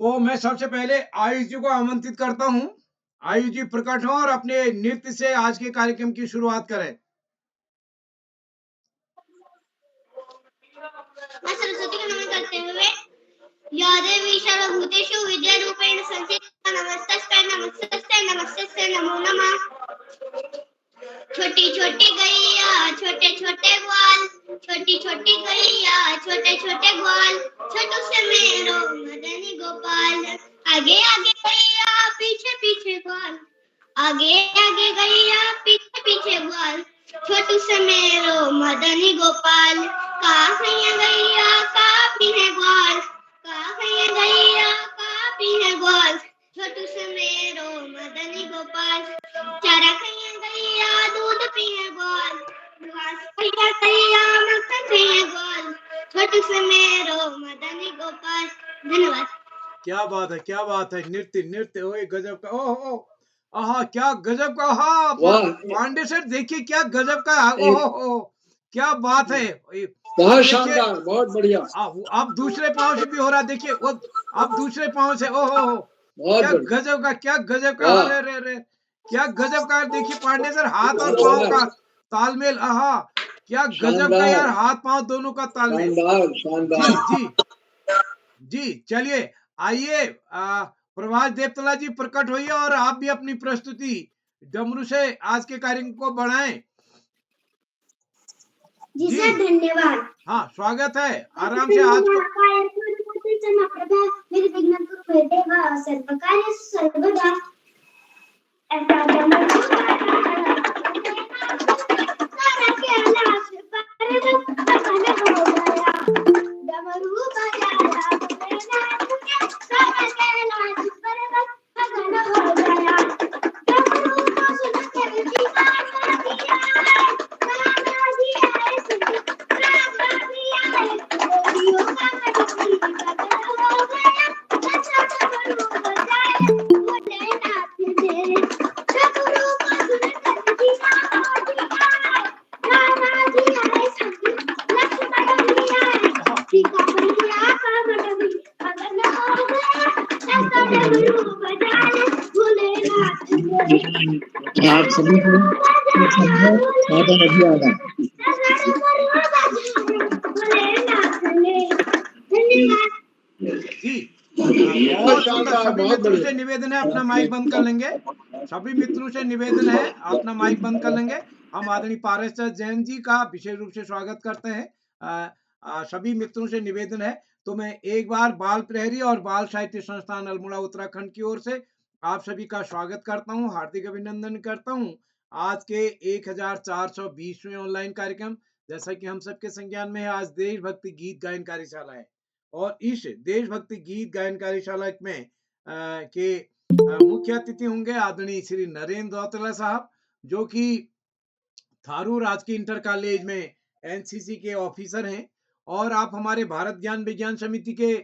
मैं सबसे पहले आयुष जी को आमंत्रित करता हूँ। आयुष जी प्रकट हों और अपने नृत्य से आज के कार्यक्रम की शुरुआत करें। मैं सरस्वती का नमन करते हुए या देवी सर्वभूतेषु विद्यारूपेण संस्थिता नमस्तस्यै नमस्तस्यै नमस्तस्यै नमो नमः। छोटी छोटी गैया छोटे छोटे ग्वाल, छोटी छोटी गैया छोटे छोटे ग्वाल, छोटू से मेरो मदनी गोपाल। आगे आगे गैया पीछे पीछे ग्वाल, आगे आगे गैया पीछे पीछे ग्वाल, छोटू से मेरो मदनी गोपाल। काहे गैया काफी है ग्वाल, काहे गैया काफी है ग्वाल, छोटू से मेरो मदनी गोपाल। चारा खैया गैया दूध पिए ग्वाल, घास खैया गैया मक्खन पिए ग्वाल, छोटू से मेरो मदनी गोपाल। धन्यवाद। क्या बात है, क्या बात है। नृत्य नृत्य ओए गजब का। ओहो आहा क्या गजब का। हाँ पांडे सर देखिए क्या गजब का। ओहो क्या बात है। बहुत शानदार, बहुत बढ़िया। अब दूसरे पांव से भी हो रहा, देखिए वो अब दूसरे पांव से। ओहो क्या गजब का, क्या गजब का। अरे रे रे क्या गजब का। देखिए पांडे सर हाथ और पांव का तालमेल। आहा क्या गजब का यार, हाथ पांव दोनों का तालमेल। जी जी जी चलिए आइए प्रभाष देवतला जी प्रकट होइए और आप भी अपनी प्रस्तुति डमरू से आज के कार्यक्रम को बढ़ाएं। जी सर धन्यवाद। हाँ स्वागत है, आराम से आज को। आप सभी को जी बहुत सुंदर। सभी मित्रों से निवेदन है अपना माइक बंद कर लेंगे। सभी मित्रों से निवेदन है अपना माइक बंद कर लेंगे। हम आदरणीय पारस जैन जी का विशेष रूप से स्वागत करते हैं। सभी मित्रों से निवेदन है। तो मैं एक बार बाल प्रहरी और बाल साहित्य संस्थान अल्मोड़ा उत्तराखंड की ओर से आप सभी का स्वागत करता हूं, हार्दिक अभिनंदन करता हूं आज के 1420वें ऑनलाइन कार्यक्रम। जैसा कि हम सबके संज्ञान में है, आज देशभक्ति गीत गायन कार्यशाला है और इस देशभक्ति गीत गायन कार्यशाला में के मुख्य अतिथि होंगे आदरणीय श्री नरेंद्र दौतला साहब, जो कि थारू राजकीय इंटर कॉलेज में एनसीसी के ऑफिसर हैं और आप हमारे भारत ज्ञान विज्ञान समिति के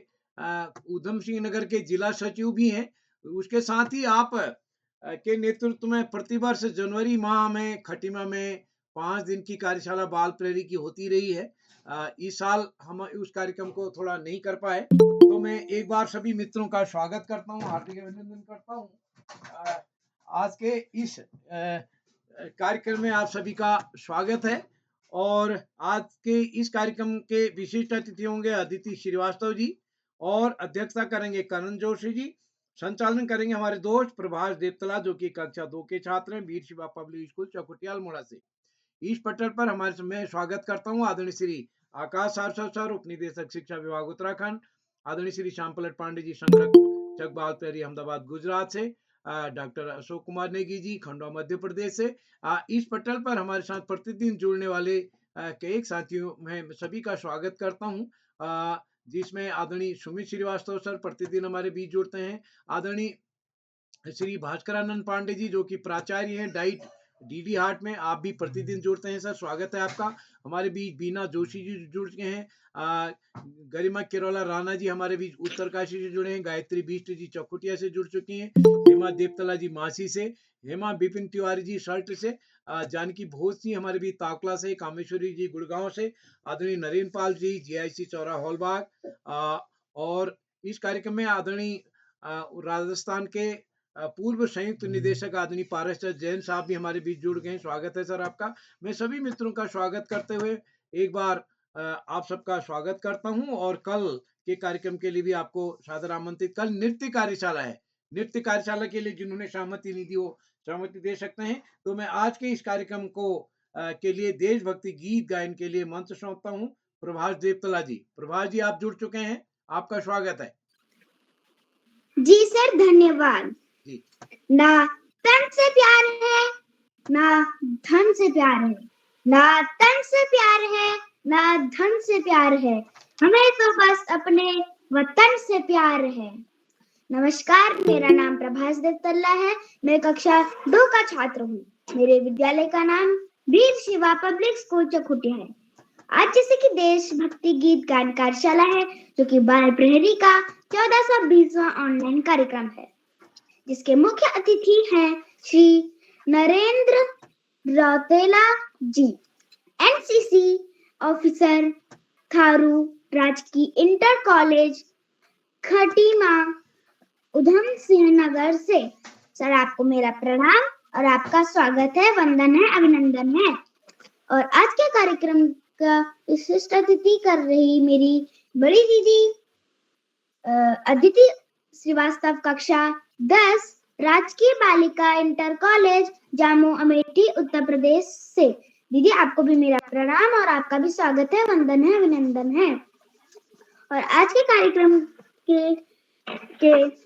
उधम सिंह नगर के जिला सचिव भी हैं। उसके साथ ही आप के नेतृत्व में प्रतिवर्ष जनवरी माह में खटीमा में 5 दिन की कार्यशाला बाल प्रेरी की होती रही है। इस साल हम उस कार्यक्रम को थोड़ा नहीं कर पाए, तो मैं एक बार सभी मित्रों का स्वागत करता हूं, हार्दिक अभिनंदन करता हूं। आज के इस कार्यक्रम में आप सभी का स्वागत है और आज के इस कार्यक्रम के विशिष्ट अतिथि होंगे अदिति श्रीवास्तव जी और अध्यक्षता करेंगे करण जोशी जी। संचालन करेंगे हमारे दोस्त प्रभाष देवतला, जो कि कक्षा 2 के छात्र हैं, वीर शिवा पब्लिक स्कूल चकुटिया अल्मोड़ा से। इस पटल पर हमारे मैं स्वागत करता हूं आदरणीय श्री आकाश सारस्वत सर, उप निदेशक शिक्षा विभाग उत्तराखंड, आदरणीय श्री श्याम पलट पांडे जी, संरक्षक बाल प्रेरी अहमदाबाद गुजरात से, डॉक्टर अशोक कुमार नेगी जी खंडवा मध्य प्रदेश से। इस पटल पर हमारे साथ प्रतिदिन जुड़ने वाले कई साथियों में सभी का स्वागत करता हूं, जिसमें आदरणीय सुमित श्रीवास्तव सर प्रतिदिन हमारे बीच जुड़ते हैं, आदरणीय श्री भास्करानंद पांडे जी जो कि प्राचार्य हैं डाइट डीडी हार्ट में, आप भी प्रतिदिन जुड़ते हैं सर, स्वागत है आपका। हमारे बीच बीना जोशी जी जुड़ चुके हैं, गरिमा किरोला राणा जी हमारे बीच उत्तरकाशी से जुड़े हैं, गायत्री बिष्ट जी चौकुटिया से जुड़ चुकी हैं, हेमा देवतला जी मासी से, हेमा बिपिन तिवारी जी शर्ट से, जानकी भोज जी हमारे बीच ताकला से, कामेश्वरी जी गुड़गांव से, आदरणीय नरेंद्र पाल जी जीआईसी चौरा हॉलबाग, और इस कार्यक्रम में आदरणीय राजस्थान के पूर्व संयुक्त निदेशक आदरणीय पारसचंद्र जैन साहब भी हमारे बीच जुड़ गए हैं। स्वागत है सर आपका। मैं सभी मित्रों का स्वागत करते हुए एक बार आप सबका स्वागत करता हूं और कल के कार्यक्रम के लिए भी आपको सादर आमंत्रित। कल नृत्य कार्यशाला है। नृत्य कार्यशाला के लिए जिन्होंने सहमति नहीं दी वो सहमति दे सकते हैं। तो मैं आज के इस कार्यक्रम को के लिए देशभक्ति गीत गायन के लिए मंच सौंपता हूं प्रभाष देवतला जी। प्रभाष जी आप जुड़ चुके हैं, आपका स्वागत है। जी सर, धन्यवाद जी। ना तन से प्यार है ना धन से प्यार है, ना तन से प्यार है ना धन से प्यार है, हमें तो बस अपने वतन से प्यार है। नमस्कार, मेरा नाम प्रभाष देवतल्ला है। मैं कक्षा 2 का छात्र हूँ। मेरे विद्यालय का नाम वीर शिवा पब्लिक स्कूल चकुटिया है। आज जैसे कि देशभक्ति गीत गायन कार्यशाला है, जो कि बाल प्रहरी का 1420वां ऑनलाइन कार्यक्रम है, जिसके मुख्य अतिथि हैं श्री नरेंद्र रौतेला जी, एनसीसी ऑफिसर, थारू राजकीय इंटर कॉलेज खटीमा उधम सिंह नगर से। सर, आपको मेरा प्रणाम और आपका स्वागत है, वंदन है, अभिनंदन है। और आज के कार्यक्रम का विशिष्ट अतिथि कर रही मेरी बड़ी दीदी अदिति श्रीवास्तव, कक्षा 10 राजकीय बालिका इंटर कॉलेज जामो अमेठी उत्तर प्रदेश से। दीदी, आपको भी मेरा प्रणाम और आपका भी स्वागत है, वंदन है, अभिनंदन है। और आज के कार्यक्रम के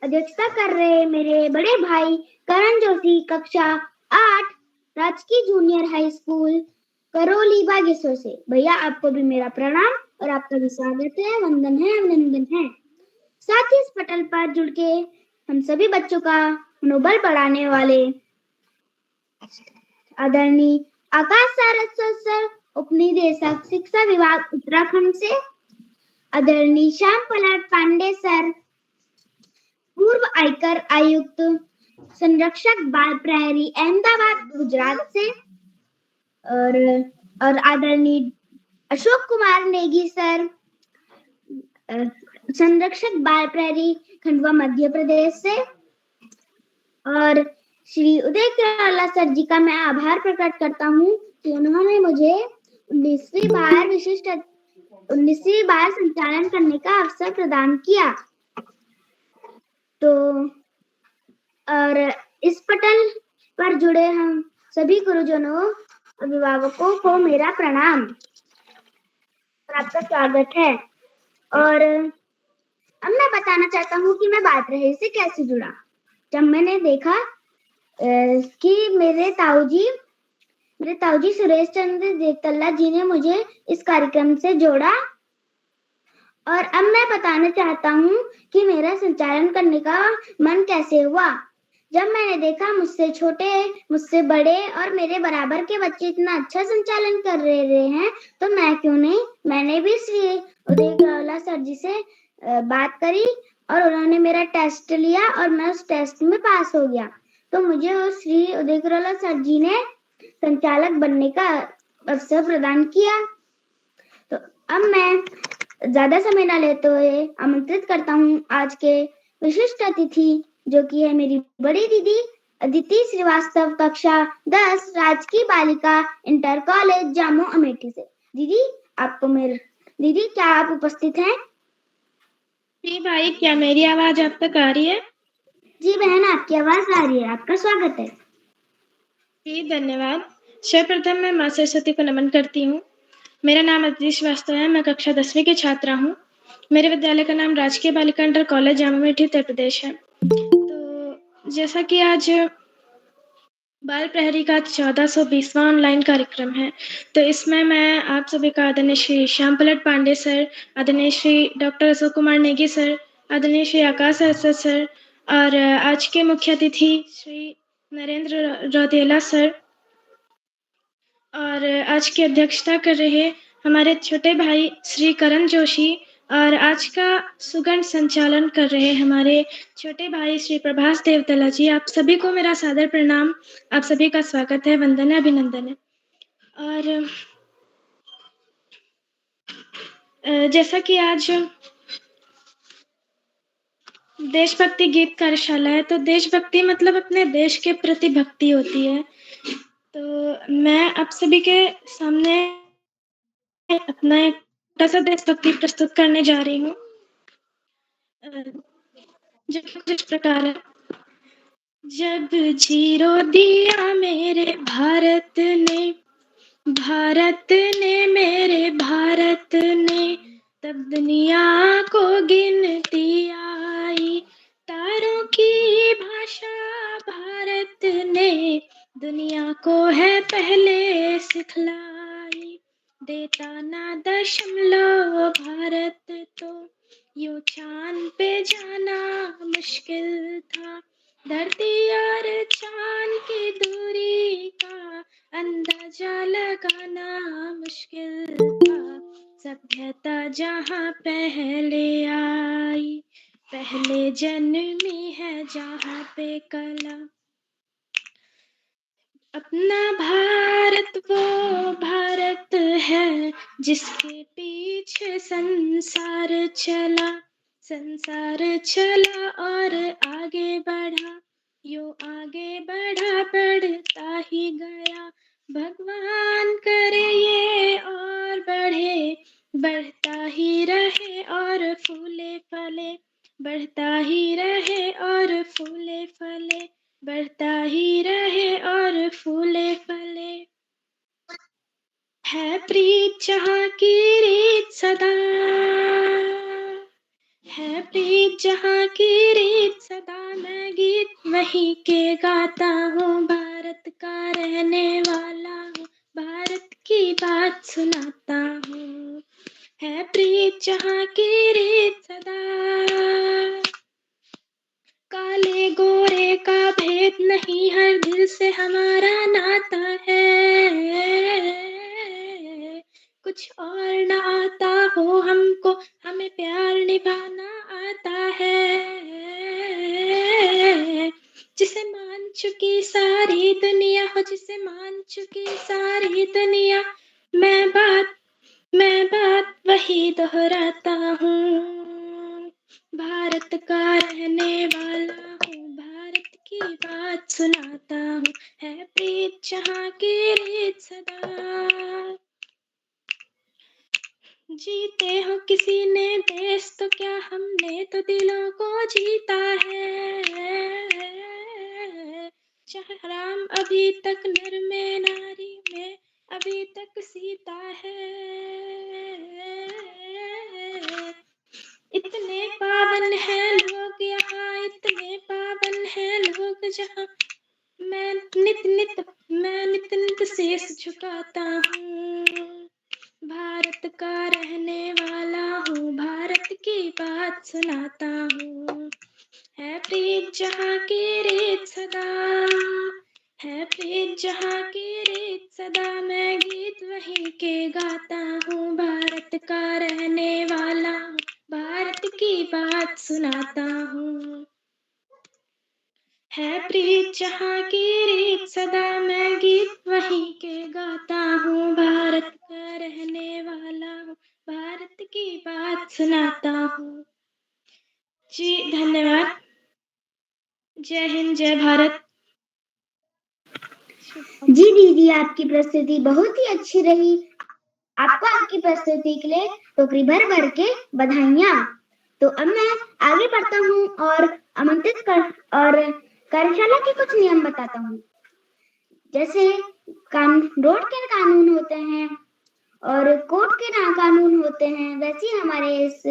अध्यक्षता कर रहे मेरे बड़े भाई करण जोशी, कक्षा 8 राजकीय junior high school Karauli Bageshwar से। भैया, आपको भी मेरा प्रणाम और आपका भी स्वागत है, वंदन है, अभिनंदन है। साथ ही इस पटल पर जुड़ के हम सभी बच्चों का मनोबल बढ़ाने वाले आदरणीय आकाश सारस्वत सर, उपनिदेशक शिक्षा विभाग उत्तराखंड से, आदरणीय श्याम पलाट पांडे सर, पूर्व आयकर आयुक्त संरक्षक बाल प्रहरी अहमदाबाद गुजरात से, और आदरणीय अशोक कुमार नेगी सर, संरक्षक बाल प्रहरी खंडवा मध्य प्रदेश से, और श्री उदय केराला सर जी का मैं आभार प्रकट करता हूँ कि उन्होंने मुझे 19वीं बार संचालन करने का अवसर प्रदान किया। तो और इस पटल पर जुड़े हम सभी गुरुजनों, अभिभावकों को मेरा प्रणाम और आपका स्वागत है। और अब मैं बताना चाहता हूँ कि मैं बात रही से कैसे जुड़ा। जब मैंने देखा कि मेरे ताऊजी सुरेश चंद्र देवतल्ला जी ने मुझे इस कार्यक्रम से जोड़ा, और अब मैं बताना चाहता हूँ कि मेरा संचालन करने का मन कैसे हुआ। जब मैंने देखा मुझसे छोटे, मुझसे बड़े और मेरे बराबर के बच्चे इतना अच्छा संचालन कर रहे हैं, तो मैं क्यों नहीं। मैंने भी श्री उदय केराला सर जी से बात करी और उन्होंने मेरा टेस्ट लिया और मैं उस टेस्ट में पास हो गया। तो मुझे श्री उदय केराला सर जी ने संचालक बनने का अवसर प्रदान किया। तो अब मैं ज्यादा समय न लेते हुए आमंत्रित करता हूँ आज के विशिष्ट अतिथि, जो कि है मेरी बड़ी दीदी अदिति श्रीवास्तव, कक्षा 10 राजकीय बालिका इंटर कॉलेज जामो अमेठी से। दीदी, क्या आप उपस्थित हैं? जी भाई, क्या मेरी आवाज आप तक आ रही है? जी बहन, आपकी आवाज आ रही है, आपका स्वागत है। जी धन्यवाद। सर्वप्रथम मैं माँ सरस्वती को नमन करती हूँ। मेरा नाम अदिति श्रीवास्तव है, मैं कक्षा 10वीं की छात्रा हूँ। मेरे विद्यालय का नाम राजकीय बालिका इंटर कॉलेज जामो अमेठी उत्तर प्रदेश है। तो जैसा कि आज बाल प्रहरी का 1420वां ऑनलाइन कार्यक्रम है, तो इसमें मैं आप सभी का आदरणीय श्री श्याम पलट पांडे सर, आदरणीय श्री डॉक्टर अशोक कुमार नेगी सर, आदरणीय श्री आकाश सारस्वत सर और आज के मुख्य अतिथि श्री नरेंद्र रौतेला सर और आज की अध्यक्षता कर रहे हमारे छोटे भाई श्री करण जोशी और आज का सुगंध संचालन कर रहे हमारे छोटे भाई श्री प्रभाष देवतला जी। आप सभी को मेरा सादर प्रणाम, आप सभी का स्वागत है, वंदन है, अभिनंदन है। और जैसा कि आज देशभक्ति गीत कार्यशाला है, तो देशभक्ति मतलब अपने देश के प्रति भक्ति होती है। तो मैं आप सभी के सामने अपना एक छोटा सा देशभक्ति प्रस्तुत करने जा रही हूँ, जो कुछ इस प्रकार है। जब जीरो दिया मेरे भारत ने मेरे भारत ने, तब दुनिया को गिनती आई। तारों की भाषा भारत ने दुनिया को है पहले सिखलाई। देता ना दशमलव भारत तो यूं चांद पे जाना मुश्किल था। धरती और चांद की दूरी का अंदाजा लगाना मुश्किल था। सभ्यता जहाँ पहले आई, पहले जन्मी है जहाँ पे कला। अपना भारत वो भारत है जिसके पीछे संसार चला और आगे बढ़ा, यूं आगे बढ़ा बढ़ता ही गया। भगवान करे ये और बढ़े, बढ़ता ही रहे और फूले फले, बढ़ता ही रहे और फूले फले, बढ़ता ही रहे और फूले फले। है प्रीत जहाँ की रीत सदा, है प्रीत जहाँ की रीत सदा। मैं गीत वहीं के गाता हूँ, भारत का रहने वाला हूँ, भारत की बात सुनाता हूँ। है प्रीत जहाँ की रीत सदा, काले गोरे का भेद नहीं, हर दिल से हमारा नाता है। कुछ और ना आता हो हमको, हमें प्यार निभाना आता है। जिसे मान चुकी सारी दुनिया हो, जिसे मान चुकी सारी दुनिया, मैं बात वही दोहराता हूँ। भारत का रहने वाला हूँ, भारत की बात सुनाता हूँ। है प्रीत जहाँ की रीत सदा। जीते हो किसी ने देश तो क्या, हमने तो दिलों को जीता है। चाहे राम अभी तक नर में नारी में अभी तक सीता है। इतने पावन हैं लोग यहाँ, इतने पावन हैं लोग जहाँ, मैं नित नित शीश झुकाता हूँ। भारत का रहने वाला हूँ, भारत की बात सुनाता हूँ। है प्रीत जहाँ की रीत सदा, है प्रीत जहाँ की रीत सदा। मैं गीत वहीं के गाता हूँ, भारत का रहने वाला हूँ, भारत की बात सुनाता हूँ। है प्रीत जहाँ की रीत सदा, मैं गीत वहीं के गाता हूँ, भारत का रहने वाला हूँ, भारत की बात सुनाता हूँ। जी धन्यवाद। जय हिंद, जय भारत। जी दीदी, आपकी प्रस्तुति बहुत ही अच्छी रही। आपको आपकी प्रस्तुति के लिए टोकरी भर भर के बधाइयाँ। तो अब मैं आगे बढ़ता हूँ और कार्यशाला के कुछ नियम बताता हूँ। जैसे रोड के कानून होते हैं और कोर्ट के कानून होते हैं, वैसे ही हमारे इस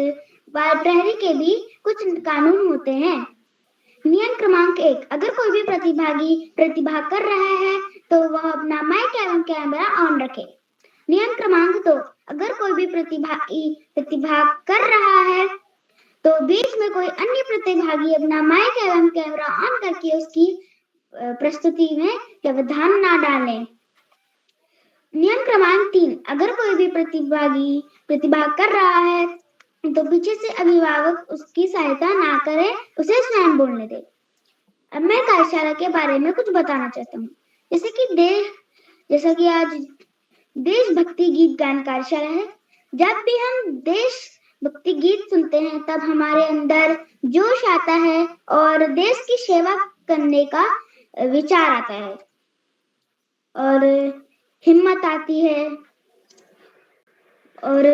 प्रहरी के भी कुछ कानून होते हैं। नियम क्रमांक 1, अगर कोई भी प्रतिभागी प्रतिभाग कर रहा है तो वह अपना माइक एवं कैमरा ऑन रखे। नियम क्रमांक 2, अगर कोई भी प्रतिभागी प्रतिभाग कर रहा है तो बीच में कोई अन्य प्रतिभागी अपना माइक एवं कैमरा ऑन करके उसकी प्रस्तुति में व्यवधान ना डालें। नियम क्रमांक 3, अगर कोई भी प्रतिभागी प्रतिभाग कर रहा है तो पीछे से अभिभावक उसकी सहायता ना करे, उसे स्वयं बोलने दे। अब मैं कार्यशाला के बारे में कुछ बताना चाहता हूँ। जैसा कि आज देशभक्ति गीत गायन कार्यशाला है। जब भी हम भक्ति गीत सुनते हैं तब हमारे अंदर जोश आता है और देश की सेवा करने का विचार आता है और हिम्मत आती है। और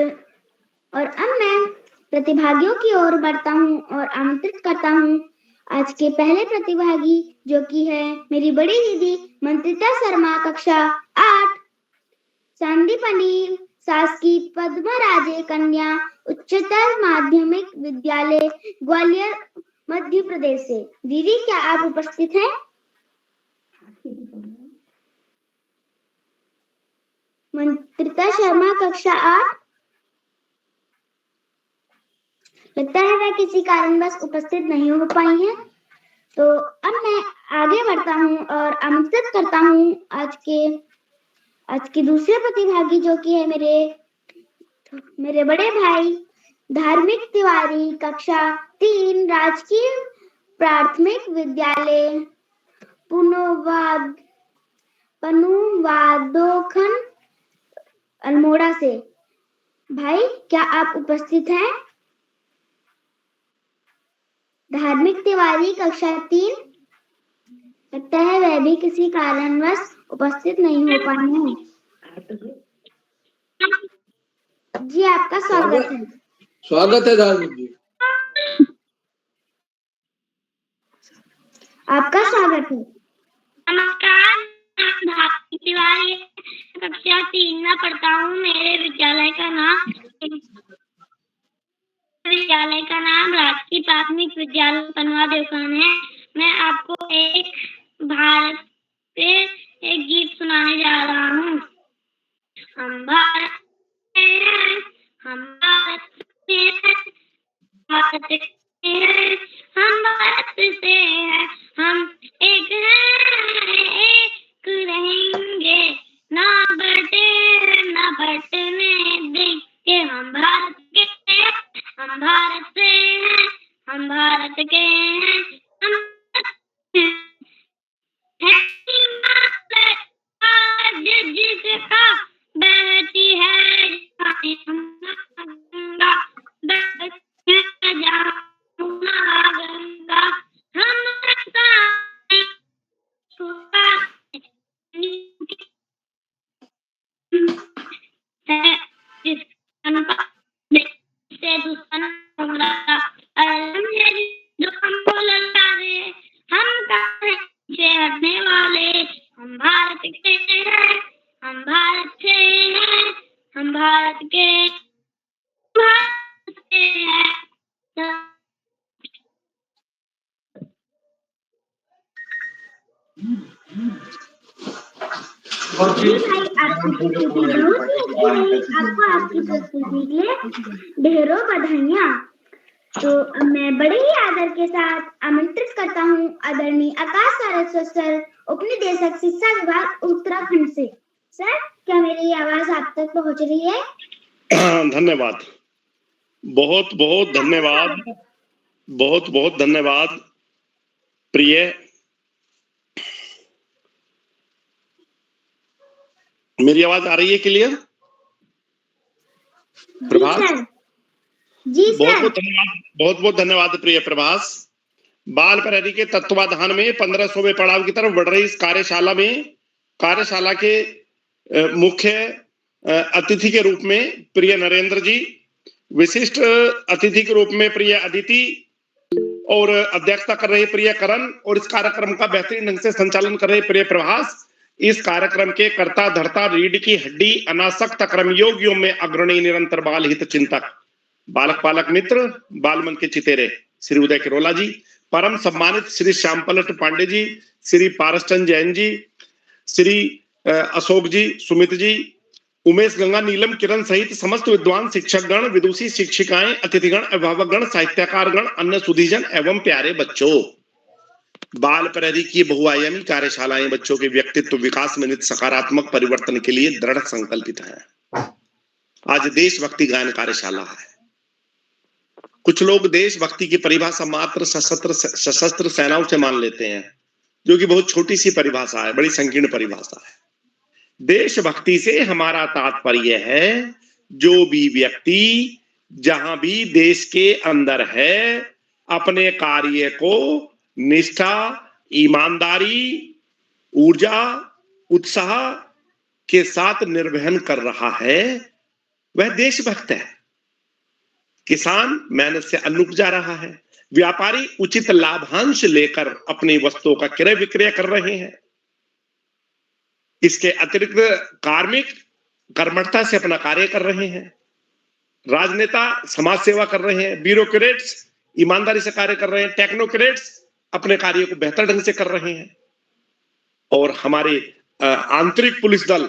अब मैं प्रतिभागियों की ओर बढ़ता हूँ और आमंत्रित करता हूँ आज के पहले प्रतिभागी जो कि है मेरी बड़ी दीदी मंत्रिता शर्मा, कक्षा 8, संदीपनी शासकीय पद्मराजे कन्या उच्चतर माध्यमिक विद्यालय ग्वालियर मध्य प्रदेश से। दीदी, क्या आप उपस्थित हैं? मंत्रिता शर्मा, कक्षा 8। लगता है वह किसी कारणवश उपस्थित नहीं हो पाई हैं। तो अब मैं आगे बढ़ता हूँ और आमंत्रित करता हूँ आज के दूसरे प्रतिभागी जो कि है मेरे बड़े भाई धार्मिक तिवारी, कक्षा 3, राजकीय प्राथमिक विद्यालय पनुवादोखन अल्मोड़ा से। भाई, क्या आप उपस्थित हैं? धार्मिक तिवारी, कक्षा 3। लगता है वह भी किसी कारणवश उपस्थित नहीं हो पाए हैं। जी, आपका स्वागत है। स्वागत है धार्मिक जी। आपका स्वागत है। नमस्कार, धार्मिक तिवारी, कक्षा 3 में पढ़ता हूँ। मेरे विद्यालय का नाम राजकीय प्राथमिक विद्यालय पनवा देवखान है। मैं आपको एक भारत पे एक गीत सुनाने जा रहा हूँ। हम भारत के हैं, हम भारत से हैं, भारत के हैं, हम भारत से हैं, हम एक हैं, एक रहेंगे, ना बटे ना बटने देंगे। हम भारत के हैं, हम भारत से हैं, हम भारत के हैं, हम जिसका बहती है गंगा, गंगा, हम हटने वाले, हम भारत के हैं, हम भारत से हैं, हम भारत के हैं। भाई, आपकी प्रस्तुति के लिए ढेरों बधाइयाँ। तो मैं बड़े ही आदर के साथ आमंत्रित करता हूँ आदरणीय आकाश सारस्वत सर, उपनिदेशक शिक्षा विभाग उत्तराखंड से। सर, क्या मेरी आवाज आप तक पहुँच रही है? धन्यवाद, बहुत बहुत धन्यवाद, बहुत बहुत धन्यवाद प्रिय। मेरी आवाज आ रही है क्लियर? प्रभास जी सर। बहुत बहुत धन्यवाद प्रिय प्रभास। बाल प्रहरी के तत्वाधान में 1500वें पड़ाव की तरफ बढ़ रही इस कार्यशाला के मुख्य अतिथि के रूप में प्रिय नरेंद्र जी, विशिष्ट अतिथि के रूप में प्रिय अदिति और अध्यक्षता कर रहे प्रिय करण और इस कार्यक्रम का बेहतरीन ढंग से संचालन कर रहे प्रिय प्रभास। इस कार्यक्रम के कर्ता धर्ता, रीढ़ की हड्डी, अनासक्त कर्मयोगियों में अग्रणी, निरंतर बाल हित चिंतक, बालक पालक मित्र, बालमन के चितेरे श्री उदय किरोला जी, परम सम्मानित श्री श्याम पलट पांडे जी, श्री पारसचंद जैन जी, श्री अशोक जी, सुमित जी, उमेश गंगा, नीलम, किरण सहित समस्त विद्वान शिक्षकगण, विदुषी शिक्षिकाएं, अतिथिगण, अभिभावकगण, साहित्यकारगण, अन्य सुधीजन एवं प्यारे बच्चों। बाल प्रहरी की बहुआयामी कार्यशालाएं बच्चों के व्यक्तित्व विकास में नित्य सकारात्मक परिवर्तन के लिए दृढ़ संकल्पित है। आज देशभक्ति गायन कार्यशाला है। कुछ लोग देशभक्ति की परिभाषा मात्र सशस्त्र सेनाओं से मान लेते हैं, जो कि बहुत छोटी सी परिभाषा है, बड़ी संकीर्ण परिभाषा है। देशभक्ति से हमारा तात्पर्य है जो भी व्यक्ति जहां भी देश के अंदर है, अपने कार्य को निष्ठा, ईमानदारी, ऊर्जा, उत्साह के साथ निर्वहन कर रहा है, वह देशभक्त है। किसान मेहनत से अन्न उपजा रहा है, व्यापारी उचित लाभांश लेकर अपनी वस्तुओं का क्रय विक्रय कर रहे हैं। इसके अतिरिक्त कार्मिक कर्मठता से अपना कार्य कर रहे हैं, राजनेता समाज सेवा कर रहे हैं, ब्यूरोक्रेट्स ईमानदारी से कार्य कर रहे हैं, टेक्नोक्रेट्स अपने कार्य को बेहतर ढंग से कर रहे हैं, और हमारे आंतरिक पुलिस दल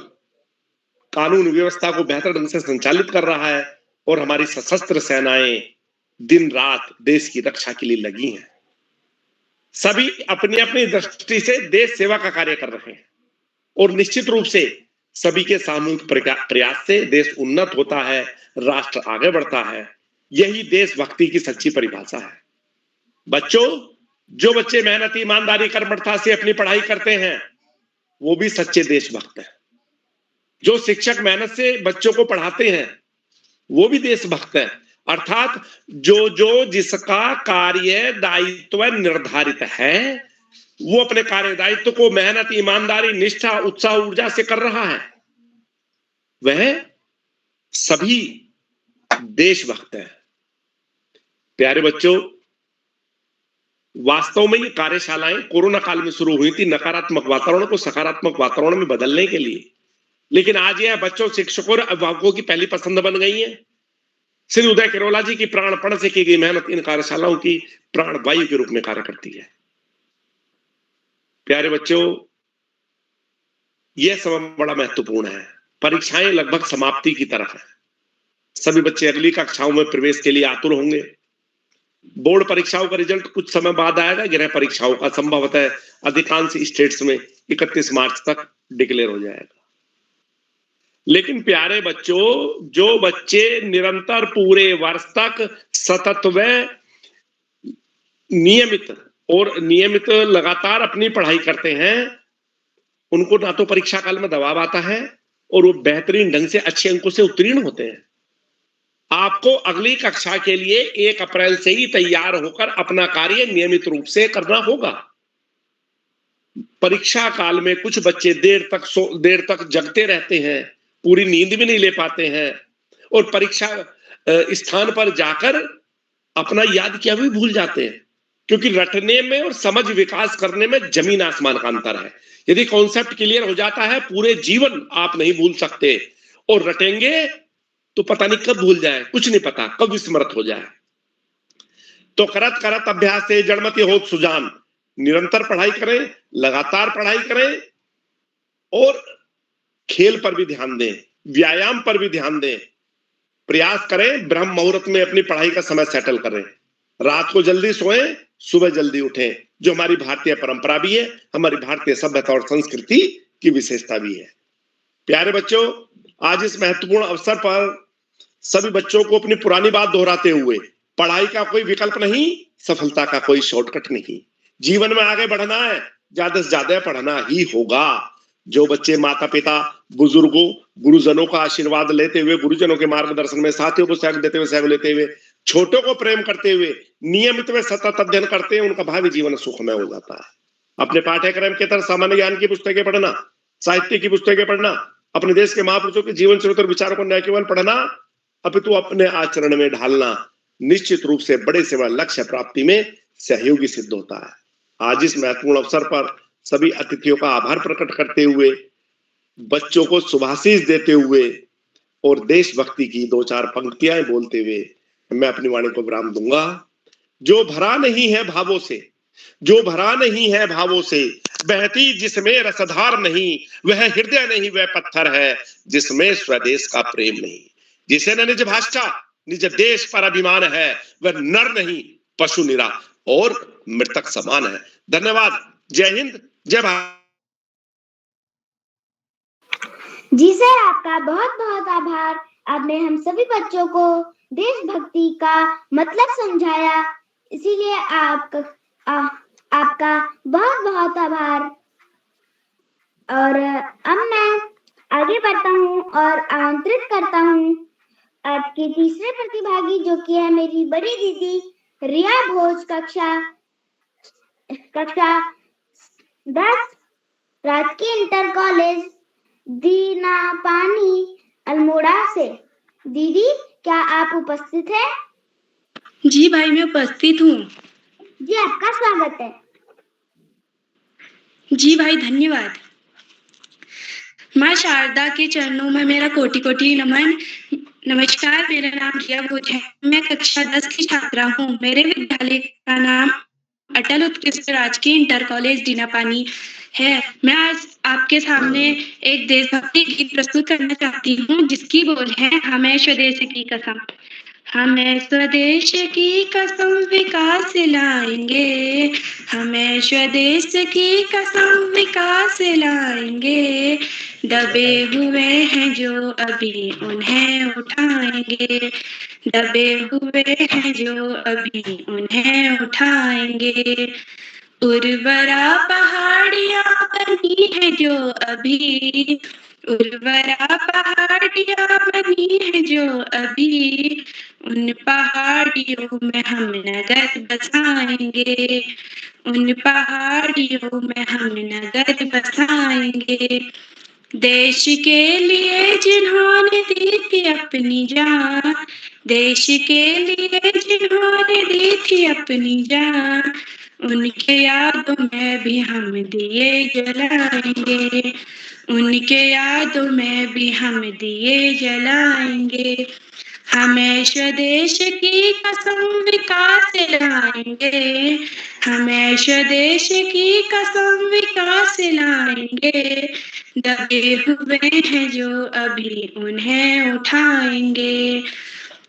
कानून व्यवस्था को बेहतर ढंग से संचालित कर रहा है, और हमारी सशस्त्र सेनाएं दिन रात देश की रक्षा के लिए लगी हैं। सभी अपनी अपनी दृष्टि से देश सेवा का कार्य कर रहे हैं, और निश्चित रूप से सभी के सामूहिक प्रयास से देश उन्नत होता है, राष्ट्र आगे बढ़ता है। यही देशभक्ति की सच्ची परिभाषा है। बच्चों, जो बच्चे मेहनत, ईमानदारी, कर्मठता से अपनी पढ़ाई करते हैं, वो भी सच्चे देशभक्त हैं। जो शिक्षक मेहनत से बच्चों को पढ़ाते हैं, वो भी देशभक्त हैं। अर्थात जो जिसका कार्य दायित्व निर्धारित है, वो अपने कार्य दायित्व को मेहनत, ईमानदारी, निष्ठा, उत्साह, ऊर्जा से कर रहा है, वह सभी देशभक्त हैं। प्यारे बच्चों, वास्तव में ये कार्यशालाएं कोरोना काल में शुरू हुई थी नकारात्मक वातावरण को सकारात्मक वातावरण में बदलने के लिए, लेकिन आज यह बच्चों, शिक्षकों और अभिभावकों की पहली पसंद बन गई है। श्री उदय किरोला जी की प्राणपण से की गई मेहनत इन कार्यशालाओं की प्राणवायु के रूप में कार्य करती है। प्यारे बच्चों, यह समय बड़ा महत्वपूर्ण है। परीक्षाएं लगभग समाप्ति की तरफ है। सभी बच्चे अगली कक्षाओं में प्रवेश के लिए आतुर होंगे। बोर्ड परीक्षाओं का रिजल्ट कुछ समय बाद आएगा। गृह परीक्षाओं का संभवतः अधिकांश स्टेट्स में 31 मार्च तक डिक्लेयर हो जाएगा। लेकिन प्यारे बच्चों, जो बच्चे निरंतर पूरे वर्ष तक सतत व नियमित लगातार अपनी पढ़ाई करते हैं, उनको ना तो परीक्षा काल में दबाव आता है और वो बेहतरीन ढंग से अच्छे अंकों से उत्तीर्ण होते हैं। आपको अगली कक्षा के लिए 1 अप्रैल से ही तैयार होकर अपना कार्य नियमित रूप से करना होगा। परीक्षा काल में कुछ बच्चे देर तक जगते रहते हैं, पूरी नींद भी नहीं ले पाते हैं, और परीक्षा स्थान पर जाकर अपना याद किया भी भूल जाते हैं, क्योंकि रटने में और समझ विकास करने में जमीन आसमान का अंतर है। यदि कॉन्सेप्ट क्लियर हो जाता है, पूरे जीवन आप नहीं भूल सकते, और रटेंगे तो पता नहीं कब भूल जाए, कुछ नहीं पता कब विस्मृत हो जाए। तो करत करत अभ्यास से जड़मति होत सुजान, निरंतर पढ़ाई करें, लगातार पढ़ाई करें, और खेल पर भी ध्यान दें, व्यायाम पर भी ध्यान दें। प्रयास करें ब्रह्म मुहूर्त में अपनी पढ़ाई का समय सेटल करें, रात को जल्दी सोएं, सुबह जल्दी उठें, जो हमारी भारतीय परंपरा भी है, हमारी भारतीय सभ्यता और संस्कृति की विशेषता भी है। प्यारे बच्चों, आज इस महत्वपूर्ण अवसर पर सभी बच्चों को अपनी पुरानी बात दोहराते हुए, पढ़ाई का कोई विकल्प नहीं, सफलता का कोई शॉर्टकट नहीं। जीवन में आगे बढ़ना है, ज्यादा से ज्यादा पढ़ना ही होगा। जो बच्चे माता पिता, बुजुर्गों, गुरुजनों का आशीर्वाद लेते हुए, गुरुजनों के मार्गदर्शन में साथियों को सहयोग देते हुए, सहयोग लेते हुए, छोटों को प्रेम करते हुए नियमित व सतत अध्ययन करते हैं, उनका भावी जीवन सुखमय हो जाता है। अपने पाठ्यक्रम के तरह सामान्य ज्ञान की पुस्तकें पढ़ना, साहित्य की पुस्तकें पढ़ना, अपने देश के महापुरुषों के जीवन चरित्र और विचारों को न केवल पढ़ना अपितु अपने आचरण में ढालना निश्चित रूप से बड़े से बड़ा लक्ष्य प्राप्ति में सहयोगी सिद्ध होता है। आज इस महत्वपूर्ण अवसर पर सभी अतिथियों का आभार प्रकट करते हुए, बच्चों को शुभाशीष देते हुए और देशभक्ति की 2-4 पंक्तियां बोलते हुए मैं अपनी वाणी को विराम दूंगा। जो भरा नहीं है भावों से, जो भरा नहीं है भावों से, बहती जिसमें रसधार नहीं, वह हृदय नहीं, वह पत्थर है जिसमें स्वदेश का प्रेम नहीं। जिसे न निज भाषा निज देश पर अभिमान है, वह नर नहीं, पशु निरा और मृतक समान है। धन्यवाद। जय हिंद, जय भारत। जी सर, आपका बहुत बहुत आभार। आपने हम सभी बच्चों को देशभक्ति का मतलब समझाया, इसीलिए आपका बहुत बहुत आभार। और अब मैं आगे बढ़ता हूँ और आमंत्रित करता हूँ आज के तीसरे प्रतिभागी जो कि है मेरी बड़ी दीदी रिया भोज कक्षा 10 राजकीय इंटर कॉलेज दीनापानी अल्मोड़ा से। दीदी क्या आप उपस्थित हैं? जी भाई, मैं उपस्थित हूँ। जी आपका स्वागत है। जी भाई, धन्यवाद। माँ शारदा के चरणों में मेरा कोटि कोटि नमन। नमस्कार, मेरा नाम रिया भोज है। मैं कक्षा 10 की छात्रा हूँ। मेरे विद्यालय का नाम अटल उत्कृष्ट राजकीय इंटर कॉलेज दीनापानी है। मैं आज आपके सामने एक देशभक्ति गीत प्रस्तुत करना चाहती हूँ, जिसकी बोल है हमें स्वदेश की कसम। हमें स्वदेश की कसम विकास लाएंगे, हमें स्वदेश की कसम विकास लाएंगे। दबे हुए हैं जो अभी उन्हें उठाएंगे, दबे हुए हैं जो अभी उन्हें उठाएंगे। उर्वरा पहाड़ियां बनी है जो अभी, उर्वरा पहाड़ियां बनी है जो अभी, उन पहाड़ियों में हम नगर बसाएंगे, उन पहाड़ियों में हम नगर बसाएंगे। देश के लिए जिन्होंने दी थी अपनी जान, देश के लिए जिन्होंने दी थी अपनी जान, उनके यादों में भी हम दिए जलाएंगे, उनके यादों में भी हम दिए जलाएंगे। हमें स्वदेश की कसम विकास लाएंगे, हमें स्वदेश की कसम विकास लाएंगे। दबे हुए हैं जो अभी उन्हें उठाएंगे।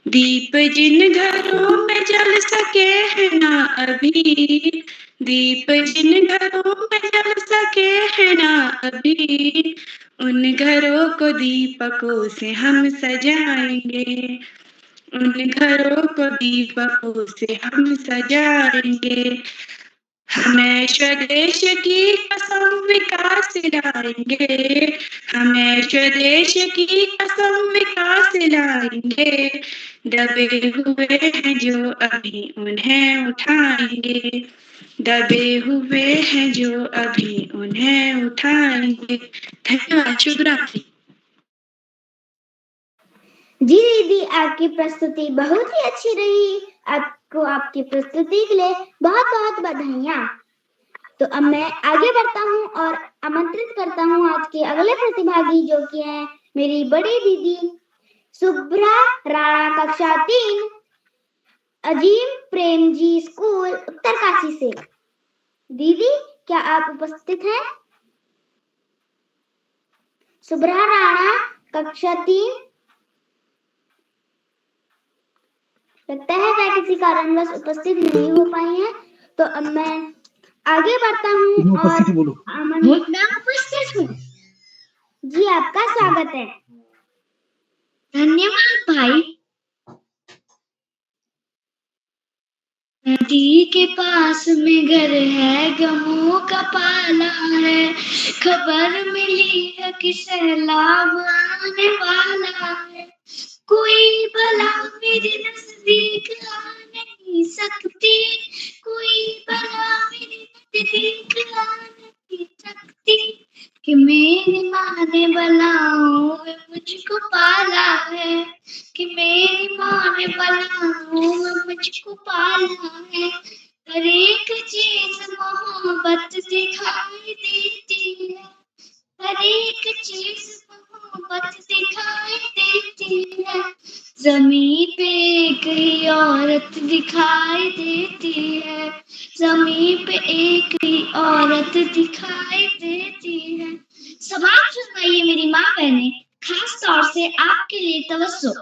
दीप जिन घरों में जल सके हैं ना अभी, दीप जिन घरों में जल सके हैं ना अभी, उन घरों को दीपकों से हम सजाएंगे, उन घरों को दीपकों से हम सजाएंगे। हमें स्वदेश की कसम विकास लाएंगे, हमें स्वदेश की कसम विकास लाएंगे। दबे हुए हैं जो अभी उन्हें उठाएंगे, दबे हुए हैं जो अभी उन्हें उठाएंगे। धन्यवाद। शुभ रात्रि। जी दीदी आपकी प्रस्तुति बहुत ही अच्छी रही। आपको आपकी प्रस्तुति के लिए बहुत बहुत बधाइयाँ। तो अब मैं आगे बढ़ता हूँ और आमंत्रित करता हूँ आज के अगले प्रतिभागी जो कि हैं मेरी बड़ी दीदी शुभ्रा राणा कक्षा 3 अजीम प्रेम जी स्कूल उत्तरकाशी से। दीदी क्या आप उपस्थित हैं? शुभ्रा राणा कक्षा 3, लगता है वह किसी कारणवश उपस्थित नहीं हो पाई है। तो अब मैं आगे बढ़ता हूँ और उपस्थित हूँ। जी आपका स्वागत है। धन्यवाद भाई। नदी के पास में घर है, गमों का पाला है, खबर मिली है कि सैलाब आने वाला है। कोई बला मेरे नजदीक आ नहीं सकती, कोई बला मेरे नजदीक आ नहीं सकती, कि मेरी माँ ने बलाओं में मुझको पाला है, कि मेरी माँ ने बलाओं में मुझको पाला है। हर एक चीज मोहब्बत दिखाई देती है, हर एक चीज मोहब्बत दिखाई देती है। ज़मीं पे एक ही औरत दिखाई देती है, ज़मीं पे एक ही औरत दिखाई देती है। समाज सुनाइए मेरी माँ बहने, खास तौर से आपके लिए तवज्जो।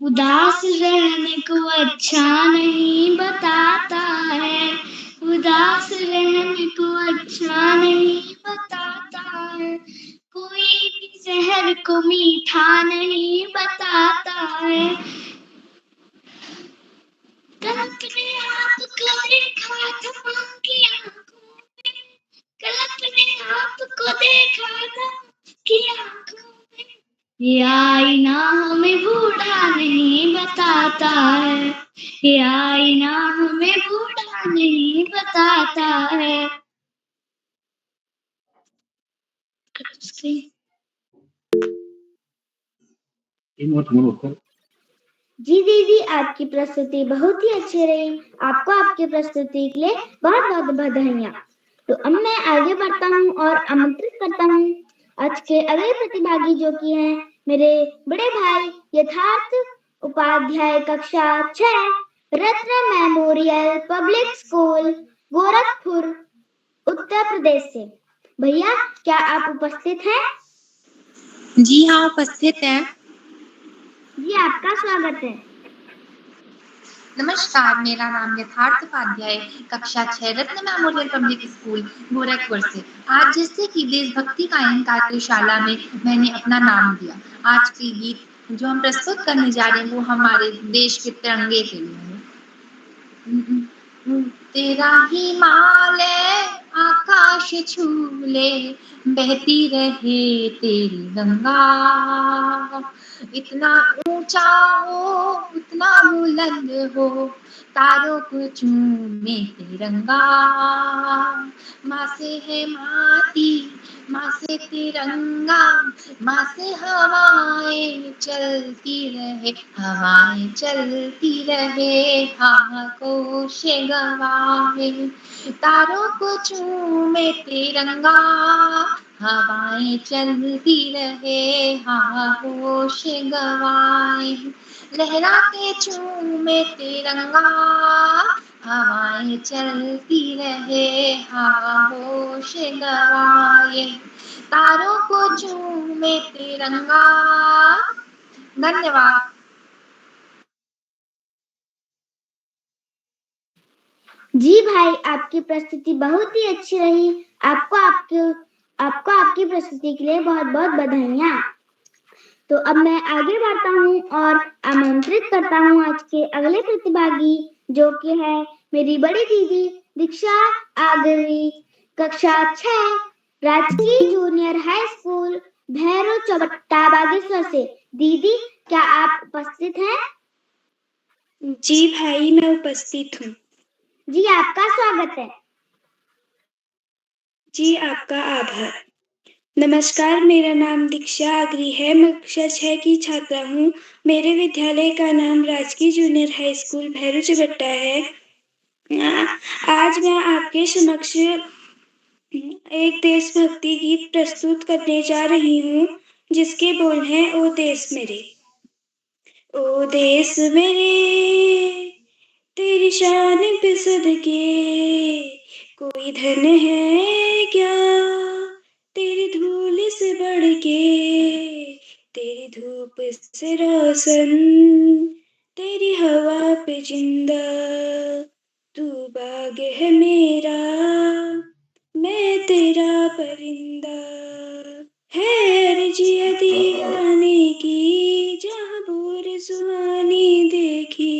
उदास रहने को अच्छा नहीं बताता है, उदास रहने को अच्छा नहीं बताता है। कोई भी जहर को मीठा नहीं बताता है। गलत ने आपको देखा था माँ की आंखों में, गलत ने आपको देखा था की आंखों में, ये आईना हमें बूढ़ा नहीं बताता है, ये आईना हमें बूढ़ा नहीं बताता है। जी दीदी, आपकी प्रस्तुति बहुत ही अच्छी रही। आपको आपकी प्रस्तुति के लिए बहुत बहुत बधाइयाँ। तो अब मैं आगे बढ़ता हूँ और आमंत्रित करता हूँ आज के अगले प्रतिभागी जो कि हैं मेरे बड़े भाई यथार्थ उपाध्याय कक्षा 6 रत्न memorial public school Gorakhpur Uttar Pradesh से। भैया, क्या आप उपस्थित हैं? जी हाँ, उपस्थित हैं। जी, आपका स्वागत है। नमस्कार, मेरा नाम यथार्थ उपाध्याय कक्षा 6 रत्न मेमोरियल पब्लिक स्कूल गोरखपुर से। आज जैसे कि देशभक्ति गायन कार्यशाला में मैंने अपना नाम दिया। आज के गीत जो हम प्रस्तुत करने जा रहे हैं वो हमारे देश के तिरंगे के लिए है। तेरा हिमालय आकाश छू ले, बहती रहे तेरी गंगा, इतना ऊंचा हो उतना बुलंद हो, तारों को चूमे तिरंगा। माँ से है माटी, माँ से तिरंगा, माँ से हवाएं चलती रहे, हवाएं चलती रहे, आकाश गवाए, तारों को चूमे तिरंगा, हवाएं चलती रहे, आकाश गवाए, लहराते चूमे तिरंगा, हवाएं चलती रहे, आकाश गवाए, तारों को चूमे तिरंगा। धन्यवाद। जी भाई, आपकी प्रस्तुति बहुत ही अच्छी रही। आपको आपकी प्रस्तुति के लिए बहुत बहुत बधाइयाँ। तो अब मैं आगे बढ़ता हूँ और आमंत्रित करता हूँ आज के अगले प्रतिभागी जो कि है मेरी बड़ी दीदी दीक्षा आगरी कक्षा 6 राजकीय junior high school Bhairav Chaubatta Bageshwar से। दीदी, क्या आप उपस्थित हैं? जी भाई, मैं उपस्थित हूँ। जी, आपका स्वागत है। जी, आपका आभार। नमस्कार, मेरा नाम दीक्षा आगरी है। मैं कक्षा 6 की छात्रा हूँ। मेरे विद्यालय का नाम राजकीय junior high school Bhairav Chaubatta है। आज मैं आपके समक्ष एक देशभक्ति गीत प्रस्तुत करने जा रही हूँ जिसके बोल हैं ओ देश मेरे। ओ देश मेरे तेरी शान पे सदके, कोई धन है क्या तेरी धूल से बढ़ के, तेरी धूप से रोशन, तेरी हवा पे जिंदा, तू बाग है मेरा, मैं तेरा परिंदा, है अर्जिया दीवाने की, जहाँ भोर सुहानी देखी,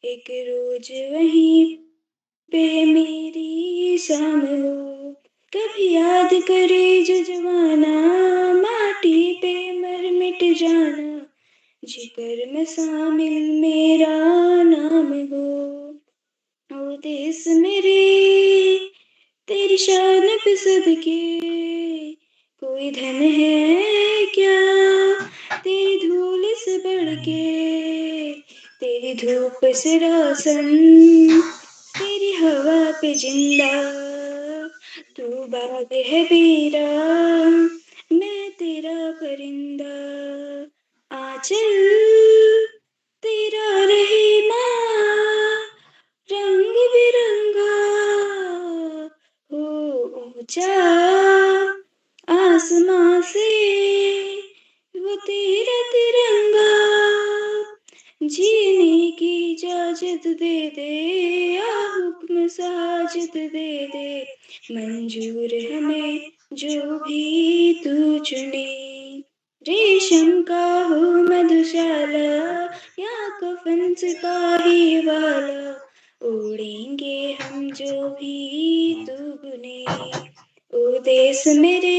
एक रोज वहीं पे मेरी शाम हो, कभी याद करे जो जवाना, माटी पे मर मिट जाना, जिगर में शामिल मेरा नाम हो। ओ देश मेरे तेरी शान पे सदके, कोई धन है क्या तेरी धूल से बढ़ के, तेरी धूप से रोशन, तेरी हवा पे जिंदा, तू बाग है बीरा, मैं तेरा परिंदा, आंचल तेरा रहे माँ, रंग बिरंगा हो ऊंचा आसमां से वो तेरा तिरंगा, जीने की इजाजत दे दे, या हुक्म साजत दे दे, मंजूर हमें जो भी तू चुने, रेशम का हो मधुशाला या कफन सिपाही वाला, उड़ेंगे हम जो भी तू बुने। ओ देश मेरे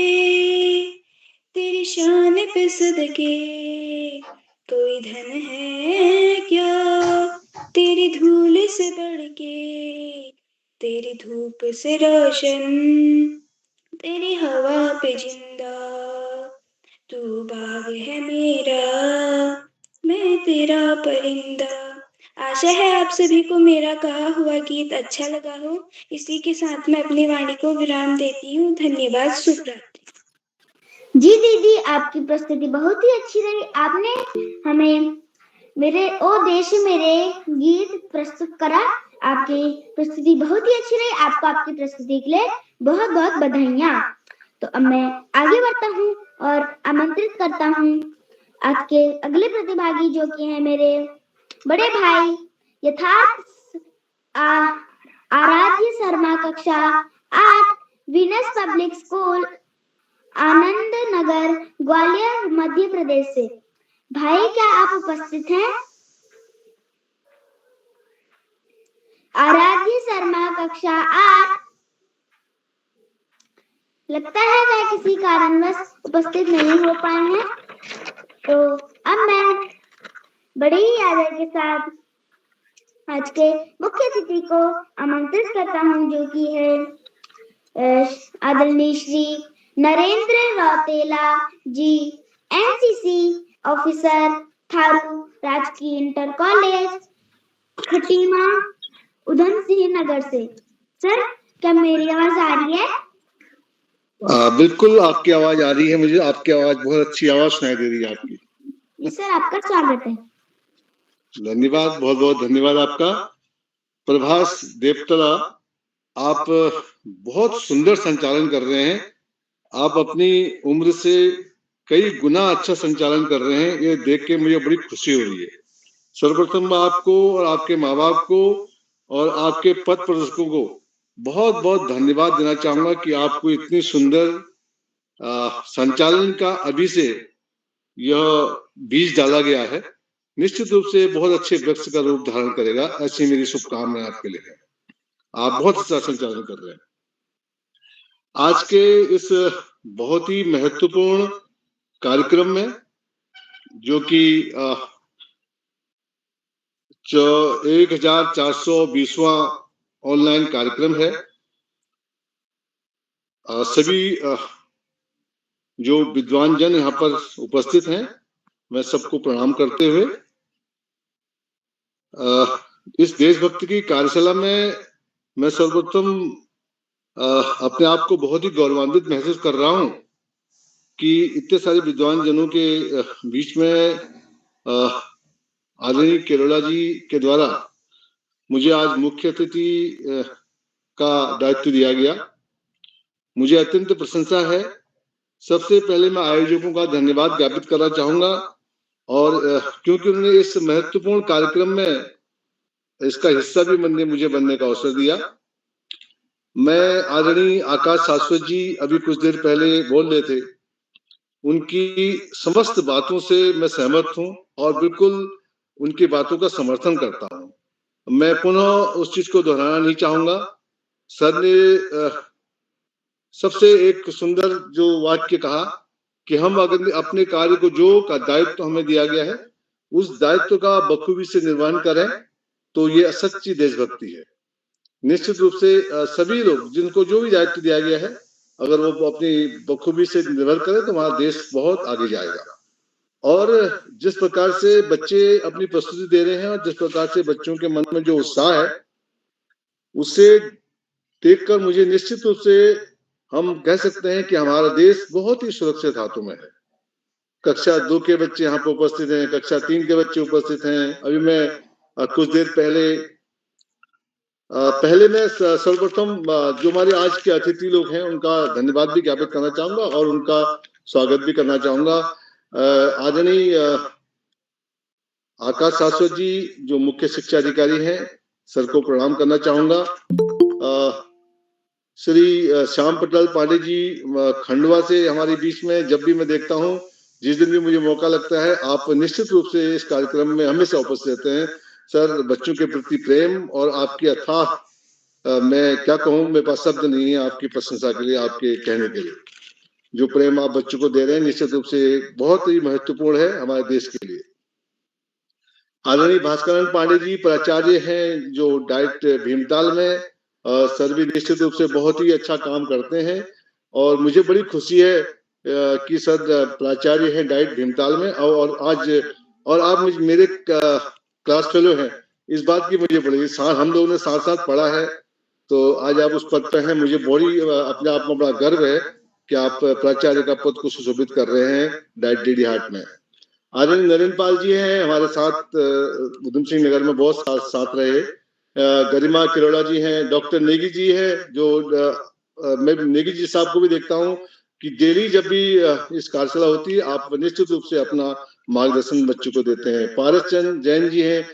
तेरी तेरी शान पे सदके कोई धन है क्या, तेरी धूल से बढ़ के, तेरी धूप से रोशन, तेरी हवा पे जिंदा, तू बाग है मेरा, मैं तेरा परिंदा। आशा है आप सभी को मेरा कहा हुआ गीत अच्छा लगा हो। इसी के साथ मैं अपनी वाणी को विराम देती हूँ। धन्यवाद। शुभ रात्रि। जी दीदी, आपकी प्रस्तुति बहुत ही अच्छी रही। आपने हमें मेरे ओ देश मेरे गीत प्रस्तुत करा। आपकी प्रस्तुति बहुत ही अच्छी रही। आपको आपकी प्रस्तुति के लिए बहुत बहुत बधाइयाँ। तो अब मैं आगे बढ़ता हूँ और आमंत्रित करता हूँ आज के अगले प्रतिभागी जो कि हैं मेरे बड़े भाई यथार्थ आराध्य शर्मा, कक्षा 8, Venus public school, Anand Nagar, Gwalior, Madhya Pradesh से। भाई, क्या आप उपस्थित हैं? आराध्य शर्मा, कक्षा 8। लगता है वह किसी कारणवश उपस्थित नहीं हो पाए हैं। तो अब मैं बड़े ही आदर के साथ आज के मुख्य अतिथि को आमंत्रित करता हूं, जो कि है आदरणीय श्री नरेंद्र रौतेला जी, एनसीसी ऑफिसर, थारू राजकीय इंटर कॉलेज, खटीमा, उधम सिंह नगर से। सर, क्या मेरी आवाज आ रही है? बिल्कुल आपकी आवाज आ रही है। मुझे आपकी आवाज बहुत अच्छी आवाज सुनाई दे रही है आपकी। जी सर, आपका स्वागत है। धन्यवाद, बहुत बहुत धन्यवाद आपका। प्रभास देवतला, आप बहुत सुंदर संचालन कर रहे हैं। आप अपनी उम्र से कई गुना अच्छा संचालन कर रहे हैं। ये देख के मुझे बड़ी खुशी हो रही है। सर्वप्रथम आपको और आपके माँ बाप को और आपके पथ प्रदर्शकों को बहुत बहुत धन्यवाद देना चाहूंगा कि आपको इतनी सुंदर संचालन का अभी से यह बीज डाला गया है। निश्चित रूप से बहुत अच्छे वृक्ष का रूप धारण करेगा। ऐसी मेरी शुभकामनाएं आपके लिए है। आप बहुत अच्छा संचालन कर रहे हैं। आज के इस बहुत ही महत्वपूर्ण कार्यक्रम में, जो कि 1420वां ऑनलाइन कार्यक्रम है, सभी जो विद्वान जन यहाँ पर उपस्थित हैं, मैं सबको प्रणाम करते हुए इस देशभक्ति की कार्यशाला में मैं सर्वप्रथम अपने आप को बहुत ही गौरवान्वित महसूस कर रहा हूँ कि इतने सारे विद्वान जनों के बीच में आदरणीय केरोला जी के द्वारा मुझे आज मुख्य अतिथि का दायित्व दिया गया। मुझे अत्यंत प्रशंसा है। सबसे पहले मैं आयोजकों का धन्यवाद ज्ञापित करना चाहूंगा, और क्योंकि उन्होंने इस महत्वपूर्ण कार्यक्रम में इसका हिस्सा भी मुझे बनने का अवसर दिया। मैं आदरणीय आकाश शाश्वत जी अभी कुछ देर पहले बोल रहे थे, उनकी समस्त बातों से मैं सहमत हूं और बिल्कुल उनकी बातों का समर्थन करता हूं। मैं पुनः उस चीज को दोहराना नहीं चाहूंगा। सर ने सबसे एक सुंदर जो वाक्य कहा कि हम अगर अपने कार्य को जो का दायित्व हमें दिया गया है उस दायित्व का बखूबी से निर्वहन करें, तो ये सच्ची देशभक्ति है। निश्चित रूप से सभी लोग जिनको जो भी दायित्व दिया गया है, अगर वो अपनी बखूबी से निर्भर करें तो हमारा देश बहुत आगे जाएगा। और जिस प्रकार से बच्चे अपनी प्रस्तुति दे रहे हैं और जिस प्रकार से बच्चों के मन में जो उत्साह है, उससे देखकर मुझे निश्चित रूप से हम कह सकते हैं कि हमारा देश बहुत ही सुरक्षित हाथों में है। कक्षा 2 के बच्चे यहाँ पर उपस्थित हैं, कक्षा 3 के बच्चे उपस्थित हैं। अभी मैं कुछ देर पहले मैं सर्वप्रथम जो हमारे आज के अतिथि लोग हैं उनका धन्यवाद भी ज्ञापित करना चाहूंगा और उनका स्वागत भी करना चाहूंगा। आदरणीय आकाश शाश्वत जी जो मुख्य शिक्षा अधिकारी हैं, सर को प्रणाम करना चाहूंगा। श्री श्याम प्रताप पांडे जी खंडवा से हमारे बीच में जब भी मैं देखता हूं, जिस दिन भी मुझे मौका लगता है, आप निश्चित रूप से इस कार्यक्रम में हमेशा उपस्थित रहते हैं। सर, बच्चों के प्रति प्रेम और आपकी अथाह मैं क्या कहूं, मेरे पास शब्द नहीं है आपकी प्रशंसा के लिए, आपके कहने के लिए। जो प्रेम आप बच्चों को दे रहे हैं निश्चित रूप से बहुत ही महत्वपूर्ण है हमारे देश के लिए। आदरणीय भास्करन पांडे जी प्राचार्य हैं जो डाइट भीमताल में, सर भी निश्चित रूप से बहुत ही अच्छा काम करते हैं और मुझे बड़ी खुशी है कि सर प्राचार्य हैं डाइट भीमताल में और आप मेरे क्लास फेलो हैं। इस बात की मुझे बड़ी हम लोगों ने साथ साथ पढ़ा है, तो आज आप उस पद पर हैं। मुझे बड़ी अपने आप में बड़ा गर्व है कि आप प्राचार्य का पद को सुशोभित कर रहे हैं डाइट डीडी हाट में। आदरणीय नरेंद्र पाल जी हैं हमारे साथ, उधम सिंह नगर में बहुत साथ रहे। गरिमा किरोड़ा जी हैं, डॉक्टर नेगी जी हैं जो मैं नेगी जी साहब को भी देखता हूं कि डेली जब भी इस कार्यशाला होती है आप निश्चित रूप से अपना मार्गदर्शन बच्चों को देते हैं। पारस चंद जैन जी हैं,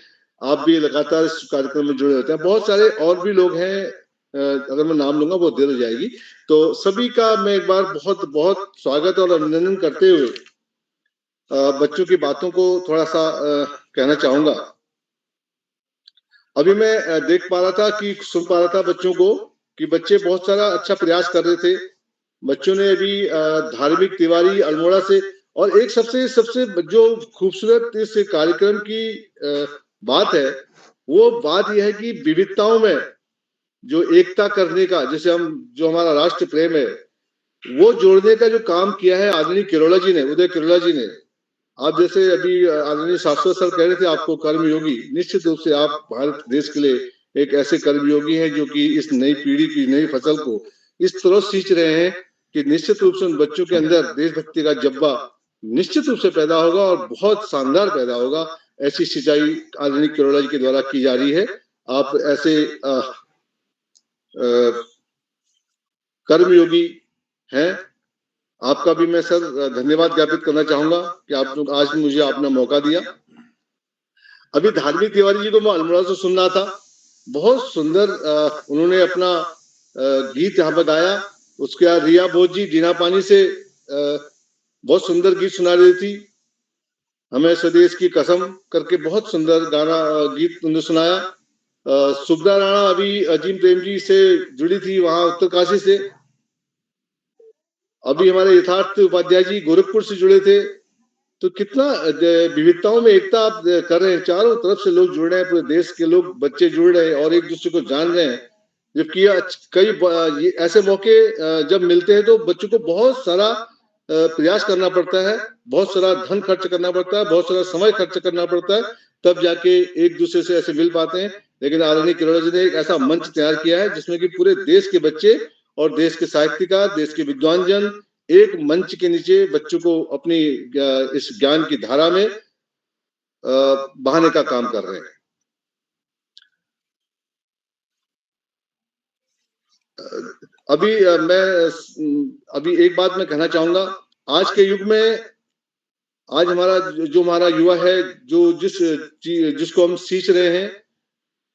आप भी लगातार इस कार्यक्रम में जुड़े होते हैं। बहुत सारे और भी लोग हैं, अगर मैं नाम लूंगा बहुत देर हो जाएगी। तो सभी का मैं एक बार बहुत बहुत स्वागत और अभिनंदन करते हुए बच्चों की बातों को थोड़ा सा कहना चाहूंगा। अभी मैं देख पा रहा था कि सुन पा रहा था बच्चों को कि बच्चे बहुत सारा अच्छा प्रयास कर रहे थे। बच्चों ने अभी धार्मिक तिवारी अल्मोड़ा से, और एक सबसे जो खूबसूरत इस कार्यक्रम की बात है वो बात यह है कि विविधताओं में जो एकता करने का, जैसे जो हमारा राष्ट्र प्रेम है वो जोड़ने का जो काम किया है आदरणीय किरोड़ा जी ने, उदय किरोड़ा जी ने। आप जैसे अभी आदरणीय शाश्वत सर कह रहे थे आपको कर्मयोगी, निश्चित रूप से आप भारत देश के लिए एक ऐसे कर्मयोगी हैं जो कि इस नई पीढ़ी की नई फसल को इस तरह सींच रहे हैं कि निश्चित रूप से उन बच्चों के अंदर देशभक्ति का जज्बा निश्चित रूप से पैदा होगा और बहुत शानदार पैदा होगा। ऐसी सिंचाई आदरणीय किरोड़ा जी के द्वारा की जा रही है। आप ऐसे कर्मयोगी हैं, आपका भी मैं सर धन्यवाद ज्ञापित करना चाहूंगा कि आप लोग आज मुझे आपने मौका दिया। अभी धार्मिक तिवारी जी को मैं अल्मोड़ा से सुन रहा था, बहुत सुंदर उन्होंने अपना गीत यहाँ पर गाया। उसके बाद रिया बोध जी डीना पानी से बहुत सुंदर गीत सुना रही थी, हमें स्वदेश की कसम करके बहुत सुंदर गाना गीत उन्होंने सुनाया। सुभद्रा राणा अभी अजीम प्रेम जी से जुड़ी थी वहां उत्तरकाशी से। अभी हमारे यथार्थ उपाध्याय जी गोरखपुर से जुड़े थे। तो कितना विविधताओं में एकता आप कर रहे हैं, चारों तरफ से लोग जुड़ रहे हैं, पूरे देश के लोग बच्चे जुड़ रहे हैं और एक दूसरे को जान रहे हैं। जबकि कई ऐसे मौके जब मिलते हैं तो बच्चों को बहुत सारा प्रयास करना पड़ता है, बहुत सारा धन खर्च करना पड़ता है, बहुत सारा समय खर्च करना पड़ता है, तब जाके एक दूसरे से ऐसे मिल पाते हैं। लेकिन आदरणीय किरोड़ा जी ने एक ऐसा मंच तैयार किया है जिसमें कि पूरे देश के बच्चे और देश के साहित्यकार, देश के विद्वान जन एक मंच के नीचे बच्चों को अपनी इस ज्ञान की धारा में बहाने का काम कर रहे हैं। अभी एक बात मैं कहना चाहूंगा, आज के युग में आज हमारा युवा है जो जिसको हम सींच रहे हैं,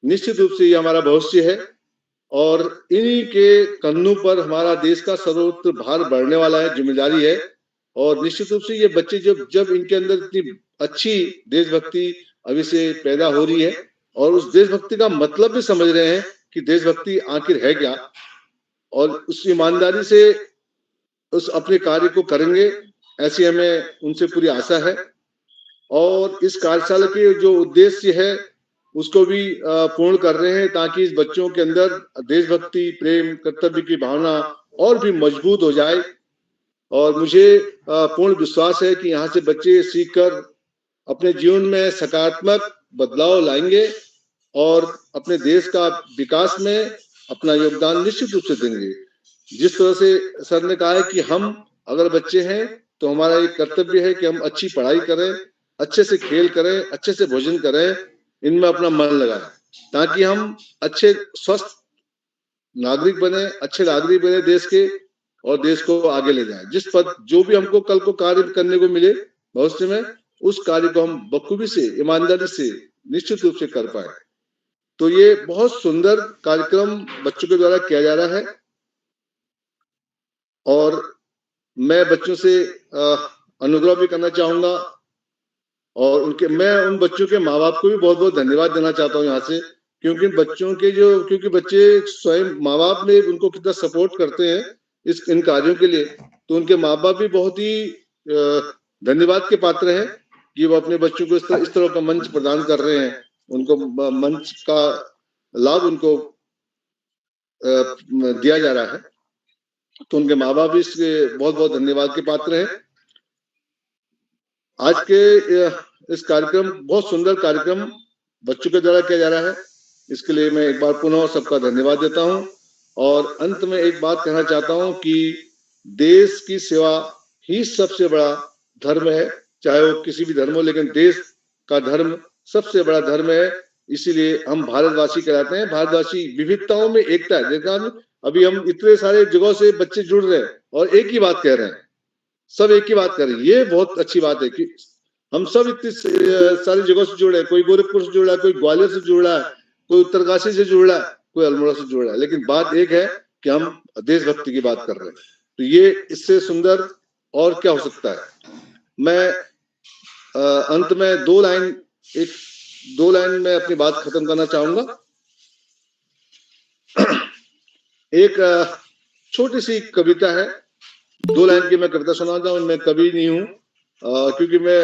निश्चित रूप से ये हमारा भविष्य है और इन्हीं के कंधों पर हमारा देश का सर्वोच्च भार बढ़ने वाला है, जिम्मेदारी है। और निश्चित रूप से ये बच्चे जब इनके अंदर इतनी अच्छी देशभक्ति अभी से पैदा हो रही है और उस देशभक्ति का मतलब भी समझ रहे हैं कि देशभक्ति आखिर है क्या, और उस ईमानदारी से उस अपने कार्य को करेंगे, ऐसी हमें उनसे पूरी आशा है। और इस कार्यशाला के जो उद्देश्य है उसको भी पूर्ण कर रहे हैं ताकि इस बच्चों के अंदर देशभक्ति, प्रेम, कर्तव्य की भावना और भी मजबूत हो जाए। और मुझे पूर्ण विश्वास है कि यहाँ से बच्चे सीखकर अपने जीवन में सकारात्मक बदलाव लाएंगे और अपने देश का विकास में अपना योगदान निश्चित रूप से देंगे। जिस तरह से सर ने कहा है कि हम अगर बच्चे हैं तो हमारा एक कर्तव्य है कि हम अच्छी पढ़ाई करें, अच्छे से खेल करें, अच्छे से भोजन करें, इनमें अपना मन लगाएं ताकि हम अच्छे स्वस्थ नागरिक बने, अच्छे नागरिक बने देश के और देश को आगे ले जाएं। जिस पद जो भी हमको कल को कार्य करने को मिले भविष्य में, उस कार्य को हम बखूबी से, ईमानदारी से निश्चित रूप से कर पाए। तो ये बहुत सुंदर कार्यक्रम बच्चों के द्वारा किया जा रहा है और मैं बच्चों से अनुग्रह भी करना चाहूंगा और मैं उन बच्चों के माँ बाप को भी बहुत बहुत धन्यवाद देना चाहता हूँ यहाँ से, क्योंकि बच्चे स्वयं माँ बाप ने उनको कितना सपोर्ट करते हैं इन कार्यों के लिए। तो उनके माँ बाप भी बहुत ही धन्यवाद के पात्र हैं कि वो अपने बच्चों को इस तरह का मंच प्रदान कर रहे हैं, उनको मंच का लाभ उनको दिया जा रहा है। तो उनके माँ बाप भी इसके बहुत बहुत धन्यवाद के पात्र हैं। आज के इस कार्यक्रम, बहुत सुंदर कार्यक्रम बच्चों के द्वारा किया जा रहा है, इसके लिए मैं एक बार पुनः सबका धन्यवाद देता हूं। और अंत में एक बात कहना चाहता हूं कि देश की सेवा ही सबसे बड़ा धर्म है, चाहे वो किसी भी धर्म हो, लेकिन देश का धर्म सबसे बड़ा धर्म है। इसीलिए हम भारतवासी कहलाते हैं। भारतवासी विविधताओं में एकता है। देखा अभी हम इतने सारे जगहों से बच्चे जुड़ रहे हैं और एक ही बात कह रहे हैं, सब एक ही बात कर रहे हैं। ये बहुत अच्छी बात है कि हम सब इतनी सारी जगहों से जुड़ रहे हैं। कोई गोरखपुर से जुड़ रहा है, कोई ग्वालियर से जुड़ रहा है, कोई उत्तरकाशी से जुड़ रहा है, कोई अल्मोड़ा से जुड़ रहा है, लेकिन बात एक है कि हम देशभक्ति की बात कर रहे हैं। तो ये इससे सुंदर और क्या हो सकता है। मैं अंत में दो लाइन में अपनी बात खत्म करना चाहूंगा। एक छोटी सी कविता है, 2 लाइन की मैं कविता सुनाता हूँ। मैं कवि नहीं हूँ, क्योंकि मैं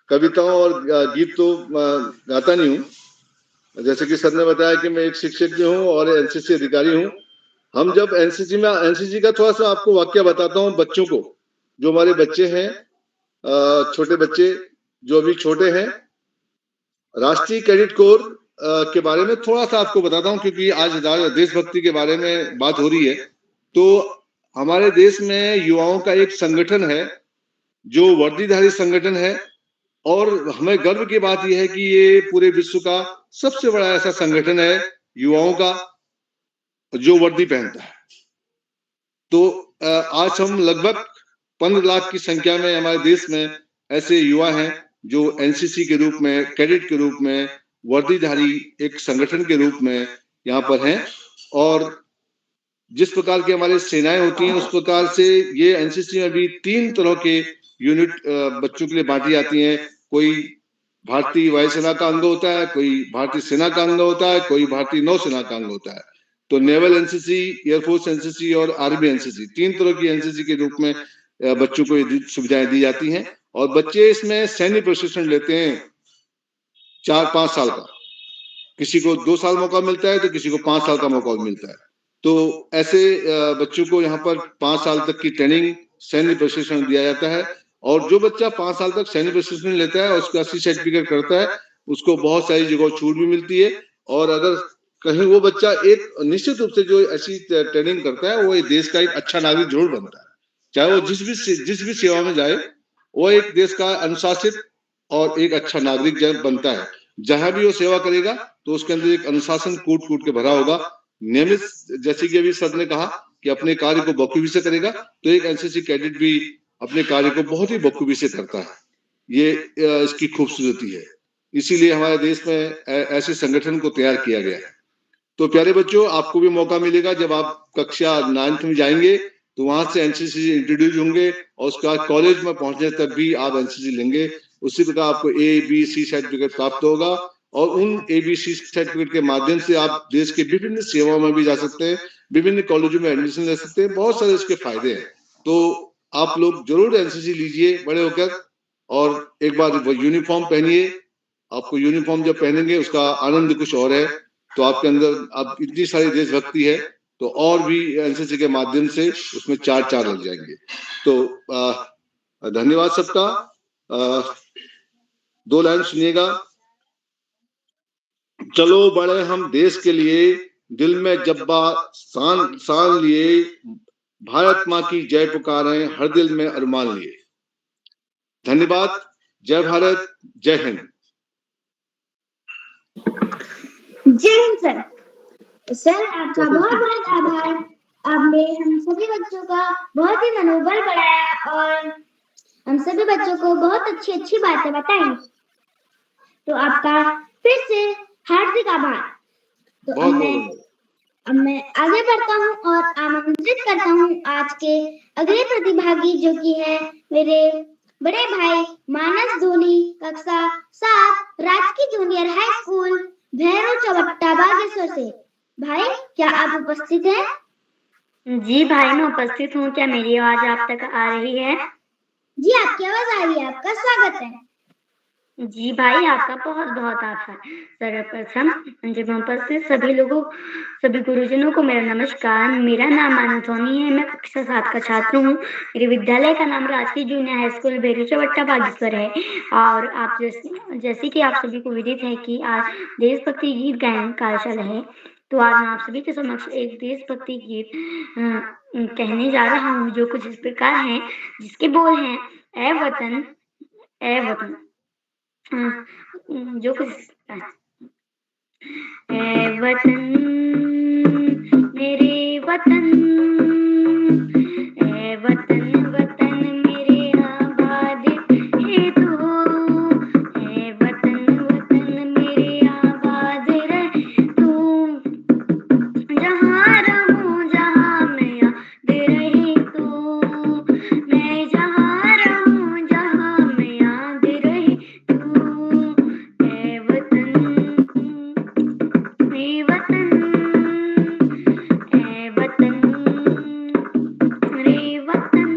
कविताओं और गीत तो गाता नहीं हूँ। जैसे कि सर ने बताया कि मैं एक शिक्षक भी हूँ और एनसीसी अधिकारी हूँ। हम जब एनसीसी का थोड़ा सा आपको वाक्य बताता हूँ बच्चों को, जो हमारे बच्चे हैं, छोटे बच्चे जो अभी छोटे हैं, राष्ट्रीय कैडेट कोर के बारे में थोड़ा सा आपको बताता हूँ, क्योंकि आज देशभक्ति के बारे में बात हो रही है। तो हमारे देश में युवाओं का एक संगठन है जो वर्दीधारी संगठन है, और हमें गर्व की बात यह है कि ये पूरे विश्व का सबसे बड़ा ऐसा संगठन है युवाओं का जो वर्दी पहनता है। तो आज हम लगभग 15 लाख की संख्या में हमारे देश में ऐसे युवा हैं जो एनसीसी के रूप में, कैडेट के रूप में, वर्दीधारी एक संगठन के रूप में यहाँ पर हैं। और जिस प्रकार की हमारी सेनाएं होती हैं, उस प्रकार से ये एनसीसी में भी 3 तरह के यूनिट बच्चों के लिए बांटी जाती हैं। कोई भारतीय वायुसेना का अंग होता है, कोई भारतीय सेना का अंग होता है, कोई भारतीय नौसेना का अंग होता है। तो नेवल एनसीसी, एयरफोर्स एनसीसी और आर्मी एनसीसी, 3 तरह की एनसीसी के रूप में बच्चों को सुविधाएं दी जाती हैं। और बच्चे इसमें सैन्य प्रशिक्षण लेते हैं 4-5 साल का। किसी को 2 साल मौका मिलता है तो किसी को 5 साल का मौका मिलता है। तो ऐसे बच्चों को यहाँ पर 5 साल तक की ट्रेनिंग, सैन्य प्रशिक्षण दिया जाता है। और जो बच्चा 5 साल तक सैन्य प्रशिक्षण लेता है, उसका सी सर्टिफिकेट करता है, उसको बहुत सारी जगह छूट भी मिलती है। और अगर कहीं वो बच्चा एक निश्चित रूप से जो ऐसी ट्रेनिंग करता है, वो देश का एक अच्छा नागरिक जरूर बनता है। चाहे वो जिस भी सेवा में जाए, वो एक देश का अनुशासित और एक अच्छा नागरिक जब बनता है। जहां भी वो सेवा करेगा तो उसके अंदर एक अनुशासन कूट के भरा होगा, नियमित। जैसे कि अभी सर ने कहा कि अपने कार्य को बखूबी से करेगा, तो एक एनसीसी कैडेट भी अपने कार्य को बहुत ही बखूबी से करता है। ये इसकी खूबसूरती है। इसीलिए हमारे देश में ऐसे संगठन को तैयार किया गया है। तो प्यारे बच्चों, आपको भी मौका मिलेगा जब आप कक्षा 9th में जाएंगे, तो वहां से एनसीसी से इंट्रोड्यूस होंगे और उसके बाद कॉलेज में पहुंचने तक भी आप एनसीसी लेंगे। उसी प्रकार आपको ABC सर्टिफिकेट प्राप्त होगा और उन ABC सर्टिफिकेट के माध्यम से आप देश के विभिन्न सेवाओं में भी जा सकते हैं, विभिन्न कॉलेजों में एडमिशन ले सकते हैं। बहुत सारे इसके फायदे हैं। तो आप लोग जरूर एनसीसी लीजिए बड़े होकर, और एक बार वो यूनिफॉर्म पहनिए। आपको यूनिफॉर्म जब पहनेंगे उसका आनंद कुछ और है। तो आपके अंदर अब इतनी सारी देशभक्ति है, तो और भी एनसीसी के माध्यम से उसमें 4 लग जाएंगे। तो धन्यवाद सबका। 2 लाइन सुनिएगा। चलो बड़े हम देश के लिए, दिल में जब्बा शान लिए, भारत माँ की जय पुकारें, हर दिल में अरमान लिए। धन्यवाद। जय भारत, जय हिंद। जय हिंद सर। सर आपका बहुत बहुत आभार। आपने हम सभी बच्चों का बहुत ही मनोबल बढ़ाया और हम सभी बच्चों को बहुत अच्छी अच्छी बातें बताई। तो आपका फिर से हार्दिक आभार। तो अब मैं आगे बढ़ता हूँ और आमंत्रित करता हूँ आज के अगले प्रतिभागी, जो कि है मेरे बड़े भाई मानस धोनी, कक्षा 7 राजकीय junior high school Bhairav Chawatta Bageshwar से। भाई क्या आप उपस्थित हैं? जी भाई, मैं उपस्थित हूँ। क्या मेरी आवाज आप तक आ रही है? जी आपकी आवाज आ रही है। आपका स्वागत है। जी भाई, आपका बहुत बहुत आभार। सर्वप्रथम मंच में उपस्थित सभी गुरुजनों को मेरा नमस्कार। मेरा नाम मानव सोनी है। मैं कक्षा 7 का छात्र हूँ। मेरे विद्यालय का नाम राजकीय जूनियर हाई स्कूल बेरुचवट्टा बागेश्वर है। और आप जैसे कि आप सभी को विदित है कि आज देशभक्ति गीत गायन कार्यशाला है, तो आज मैं आप सभी के समक्ष एक देशभक्ति गीत कहने जा रहा हूँ, जो कुछ इस प्रकार है, जिसके बोल हैं, ए वतन, ए वतन। जो कुछ ए वतन, मेरे वतन, ए वतन, वतन मेरे आबाद है तू, ए वतन, वतन मेरे आबाद रहे तू, जहाँ रहूं जहाँ मैं याद रहे तू, मैं जहाँ रहूं जहाँ मैं याद रहे तू, ए वतन, ए वतन, ए वतन, रे वतन,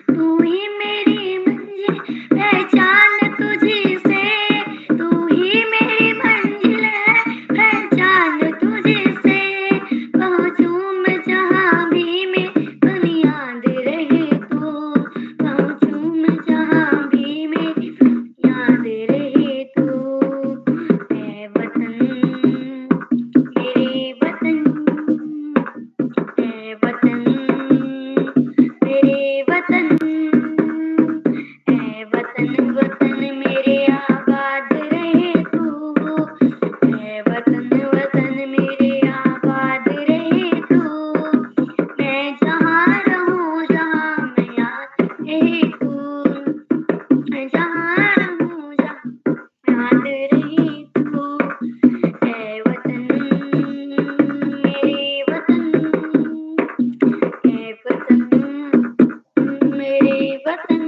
तू ही मेरी मंजिल, पहचान तुझी से, तू ही मेरी मंजिल है, पहचान तुझी से, पहुँचूं मैं जहाँ भी मैं, तन याद रहे तू, पहुँचूं मैं जहाँ भी मैं, याद रहे तू, ए वतन, मेरे वतन, ए वतन, मेरे वतन, ए वतन, वतन मेरे आबाद रहे तू, ए वतन, वतन मेरे आबाद रहे तू, मैं जहाँ रहूं जहाँ मैं याद रहे तू, मैं जहाँ रहूं जहाँ याद रहे तू, ए वतन, मेरे वतन, ए वतन, मेरे वतन,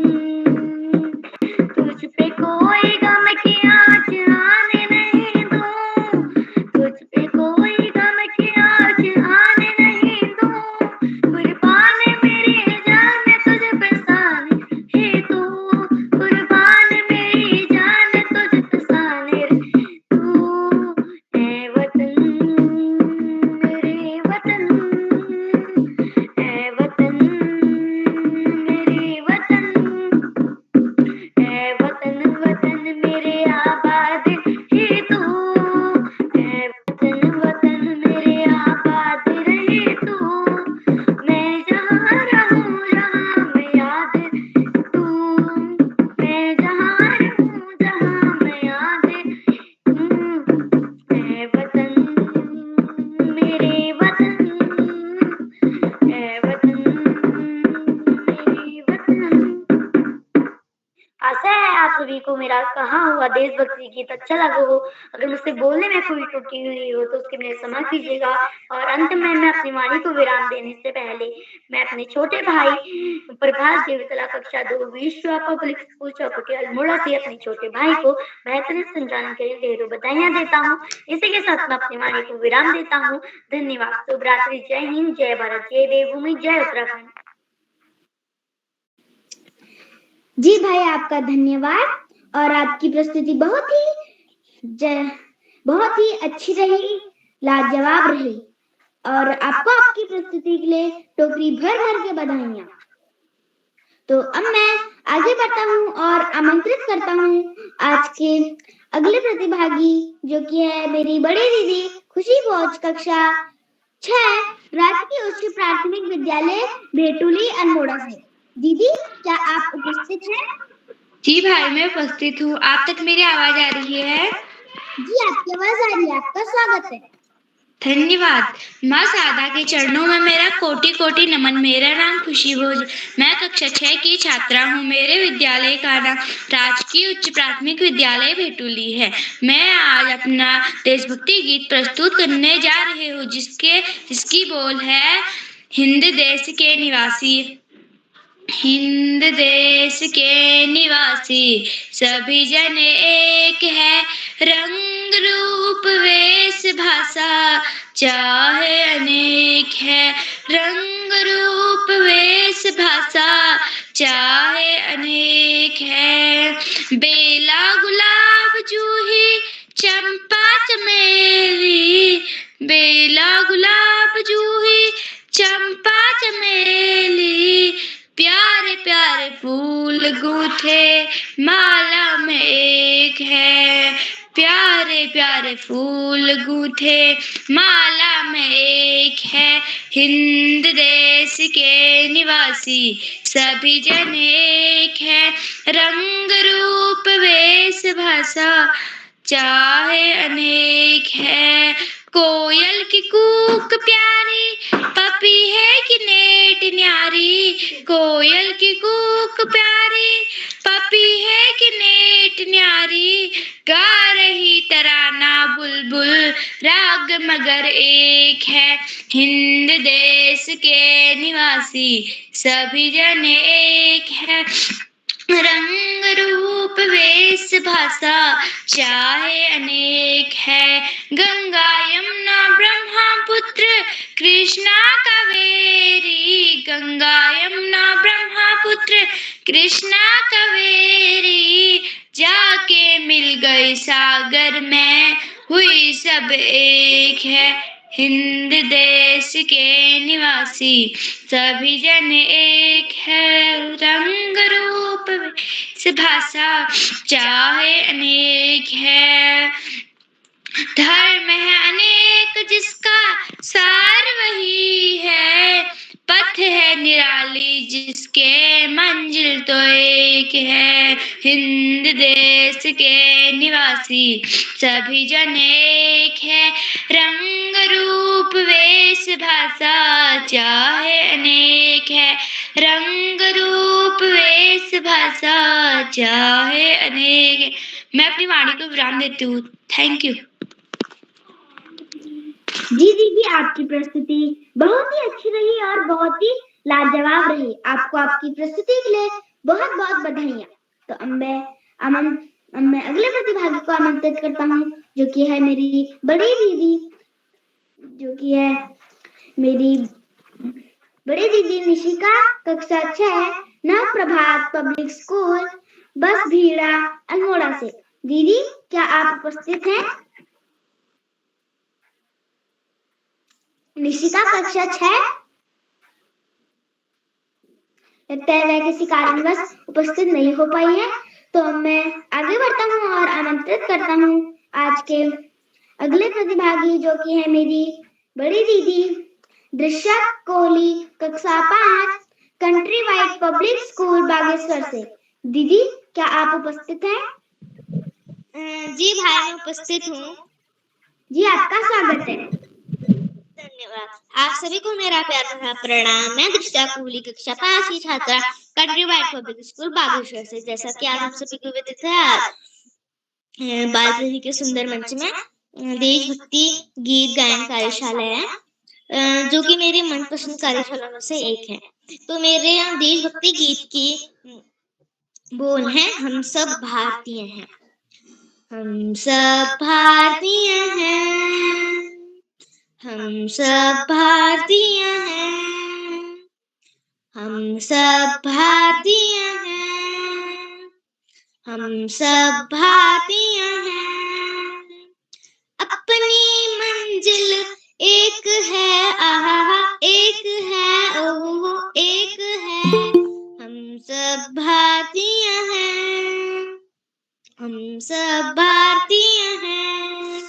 तुझ पे कोई गम की आँच आने नहीं दूं, तुझ पे कोई गम की आँच आने नहीं दूं, कुर्बान मेरी जान तुझ पे साने है तू, कुर्बान मेरी जान तुझ पे साने तू, ए वतन, मेरे वतन, ए वतन, मेरे वतन, ए वतन, वतन मेरे आबाद है तू, ए वतन, वतन मेरे आबाद रहे तू, मैं जहाँ रहूं जहाँ मैं याद तू, मैं जहाँ रहूं जहाँ मैं याद तू, ए वतन, मेरे वतन, ए वतन, मेरे वतन। आशा है आप सभी को मेरा कहा हुआ देशभक्ति गीत अच्छा लगा हो। अगर मुझसे बोलने में कोई त्रुटि हुई हो तो उसके लिए क्षमा कीजिएगा। और अंत में मैं अपनी वाणी को विराम देने से पहले मैं अपने छोटे भाई प्रभास देवतला कक्षा 2 विश्व पब्लिक स्कूल चौपटी अल्मोड़ा से अपने छोटे भाई को बेहतरीन संचालन के लिए ढेरों बधाइयां देता हूँ। इसी के साथ मैं अपनी वाणी को विराम देता हूँ। धन्यवाद। शुभ रात्रि। जय हिंद, जय भारत, जय देवभूमि, जय उत्तराखंड। जी भाई, आपका धन्यवाद। और आपकी प्रस्तुति बहुत ही अच्छी रही, लाजवाब रही। और आपको आपकी प्रस्तुति के लिए टोकरी भर भर के बधाइयाँ। तो अब मैं आगे बढ़ता हूँ और आमंत्रित करता हूँ आज के अगले प्रतिभागी, जो कि है मेरी बड़ी दीदी खुशी भोज, कक्षा 6 राजकीय उच्च प्राथमिक विद्यालय भेटुली अल्मोड़ा से। दीदी, क्या आप उपस्थित हैं? जी भाई, मैं उपस्थित हूँ। आप तक मेरी आवाज आ रही है? जी, आपकी आवाज आ रही है। आपका स्वागत है। धन्यवाद। माँ शारदा के चरणों में मेरा कोटि कोटि नमन। मेरा नाम खुशी भोज, मैं कक्षा 6 की छात्रा हूँ। मेरे विद्यालय का नाम राजकीय उच्च प्राथमिक विद्यालय भेटुली है। मैं आज अपना देशभक्ति गीत प्रस्तुत करने जा रही हूँ, जिसकी बोल है, हिंद देश के निवासी, हिंद देश के निवासी सभी जन एक है, रंग रूप वेश भाषा चाहे अनेक है रंग रूप वेश भाषा, चाहे अनेक है। बेला गुलाब जूही चंपा चमेली, बेला गुलाब जूही चंपा चमेली, प्यारे प्यारे फूल गूथे माला में एक है, प्यारे प्यारे फूल गूथे माला में एक है। हिंद देश के निवासी सभी जन एक है, रंग रूप वेश भाषा चाहे अनेक है। कोयल की कूक प्यारी पपीहे की नेट न्यारी, कोयल की कूक प्यारी पपीहे की नेट न्यारी, गा रही तराना बुलबुल राग मगर एक है। हिंद देश के निवासी सभी जन एक है, रंग रूप वेश भाषा चाहे अनेक है। गंगा यमुना ब्रह्मपुत्र कृष्णा कावेरी, गंगा यमुना ब्रह्मपुत्र कृष्णा कावेरी, जाके मिल गई सागर में हुई सब एक है। हिंद देश के निवासी सभी जन एक है, रंग रूप वेश भाषा चाहे अनेक है। धर्म है अनेक जिसका सार वही है, पथ है निराली जिसके मंजिल तो एक है। हिंद देश के निवासी सभी जन एक है, रंग रूप वेश भाषा चाहे अनेक है, रंग रूप वेश भाषा चाहे अनेक है। मैं अपनी वाणी को विराम देती हूँ। Thank you. जी दीदी, आपकी प्रस्तुति बहुत ही अच्छी रही और बहुत ही लाजवाब रही। आपको आपकी प्रस्तुति के लिए बहुत बहुत बधाइयाँ। तो अब मैं अगले प्रतिभागी को आमंत्रित करता हूँ, जो कि है मेरी बड़ी दीदी, जो कि है मेरी बड़ी दीदी निशिका, कक्षा 6, नव प्रभात पब्लिक स्कूल, बस भीड़ा, अल्मोड़ा से। दीदी, क्या आप उपस्थित हैं? निशिका कक्षा 6। लगता है वह किसी कारणवश उपस्थित नहीं हो पाई है। तो मैं आगे बढ़ता हूँ और आमंत्रित करता हूँ आज के अगले प्रतिभागी, जो कि है मेरी बड़ी दीदी दृश्या कोहली, कक्षा 5, country wide public school Bageshwar से। दीदी, क्या आप उपस्थित हैं? जी भाई, मैं उपस्थित हूँ। जी, आपका स्वागत है। धन्यवाद। आप सभी को मेरा प्यार भरा प्रणाम। मैं दृष्टा कोहली, कक्षा 5 की छात्रा, country wide public school Bageshwar से। जैसा कि आज आप सभी को विदित है, आज बाल प्रहरी के सुंदर मंच में देशभक्ति गीत गायन कार्यशाला है, जो कि मेरे मनपसंद कार्यशाला में से एक है। तो मेरे यहाँ देशभक्ति गीत की बोल है, हम सब भारतीय हैं। हम सब भारतीय हैं, हम सब भारतीय हैं, हम सब भारतीय हैं, हम सब भारतीय हैं। अपनी मंजिल एक है, आहा एक है, ओहो एक है। हम सब भारतीय हैं, हम सब भारतीय हैं।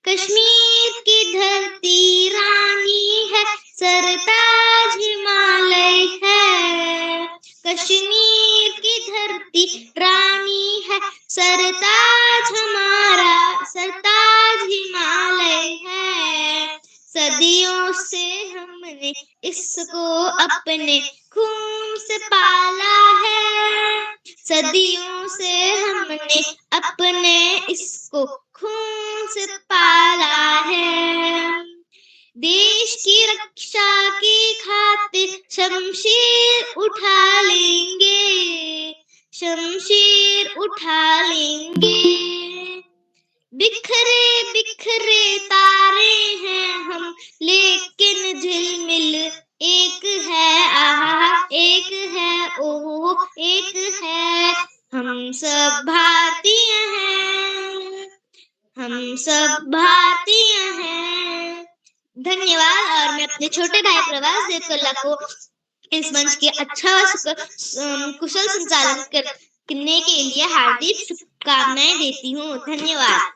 कश्मीर की धरती रानी है, सरताज हिमालय है। कश्मीर की धरती रानी है, सरताज हमारा सरताज हिमालय है। सदियों से हमने इसको अपने खून से पाला है, सदियों से हमने अपने इसको खून से पाला है। देश की रक्षा की खातिर शमशीर उठा लेंगे, शमशीर उठा लेंगे। बिखरे बिखरे तारे हैं हम, लेकिन झिलमिल एक है, आहा एक है, ओहो एक है। हम सब भारतीय हैं, हम सब भारतीय हैं। धन्यवाद। और मैं अपने छोटे भाई प्रभास देवकल्ला को इस मंच के अच्छा कुशल संचालन करने के लिए हार्दिक शुभकामनाएं देती हूँ। धन्यवाद।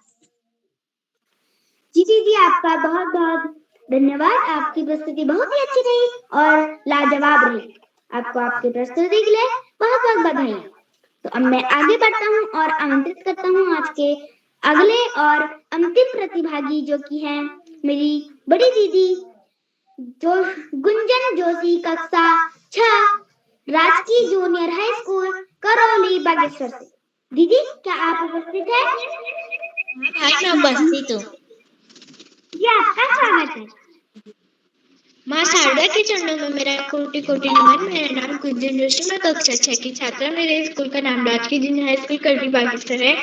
जी दीदी, आपका बहुत बहुत धन्यवाद। आपकी प्रस्तुति बहुत ही अच्छी रही और लाजवाब रही। आपको आपकी प्रस्तुति के लिए बहुत बहुत बधाई। तो अब मैं आगे बढ़ता हूँ और आमंत्रित करता हूँ आज के अगले और अंतिम प्रतिभागी, जो कि है मेरी बड़ी दीदी जो गुंजन जोशी, कक्षा 6, राजकीय junior high school Karauli Bageshwar से। दीदी, क्या आप उपस्थित हैं? भाई मैं उपस्थित हूँ। जी, आपका स्वागत है। माँ शारदा के चरणों में मेरा कोटि कोटि नमन। मेरा नाम गुंजन जोशी, मैं कक्षा 6 की छात्रा। मेरे स्कूल का नाम राजकीय junior high school Karauli Bageshwar है।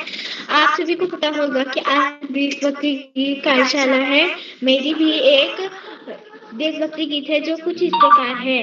आप सभी को पता होगा कि आज देशभक्ति की कार्यशाला है। मेरी भी एक देशभक्ति गीत है जो कुछ इस प्रकार है।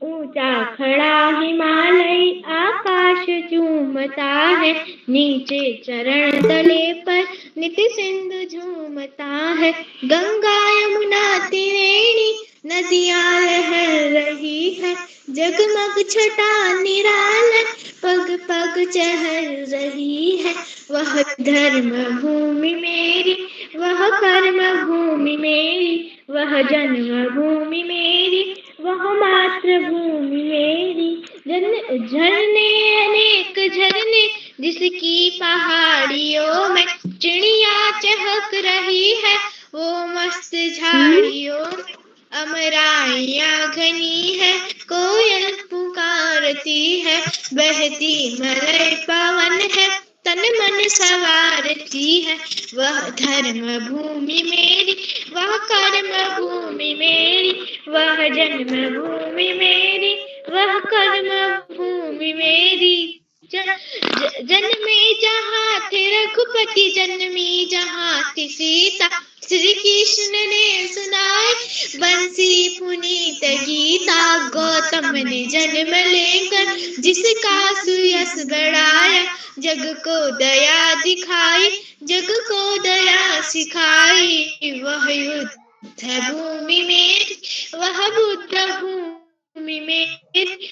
ऊंचा खड़ा हिमालय आकाश चूमता है, नीचे चरण तले पर नित्य सिंधु झूमता है। गंगा यमुना त्रिवेणी नदियां लहर रही है, जगमग छटा निराला पग पग चहल रही है। वह धर्म भूमि मेरी, वह कर्म भूमि मेरी, वह जन्म भूमि मेरी, वह मातृभूमि मेरी। झरने अनेक झरने जिसकी पहाड़ियों में चिड़िया चहक रही है, वो मस्त झाड़ियों में अमराइयां घनी है, कोयल पुकारती है, बहती मलय पवन है, तन मन सवारती है। वह धर्म भूमि मेरी, वह कर्म भूमि मेरी, वह जन्म भूमि मेरी, वह कर्म भूमि मेरी। जन्मे जहाँ थे रघुपति, जन्मी जहाँ थी सीता, श्री कृष्ण ने सुनाए बंसी पुनीत गीता। गौतम ने जन्म लेकर जिसका सुयश बढ़ाया, जग को दया दिखाई, जग को दया सिखाई। वह युद्ध भूमि मेरी, वह बुद्ध भूमि मेरी,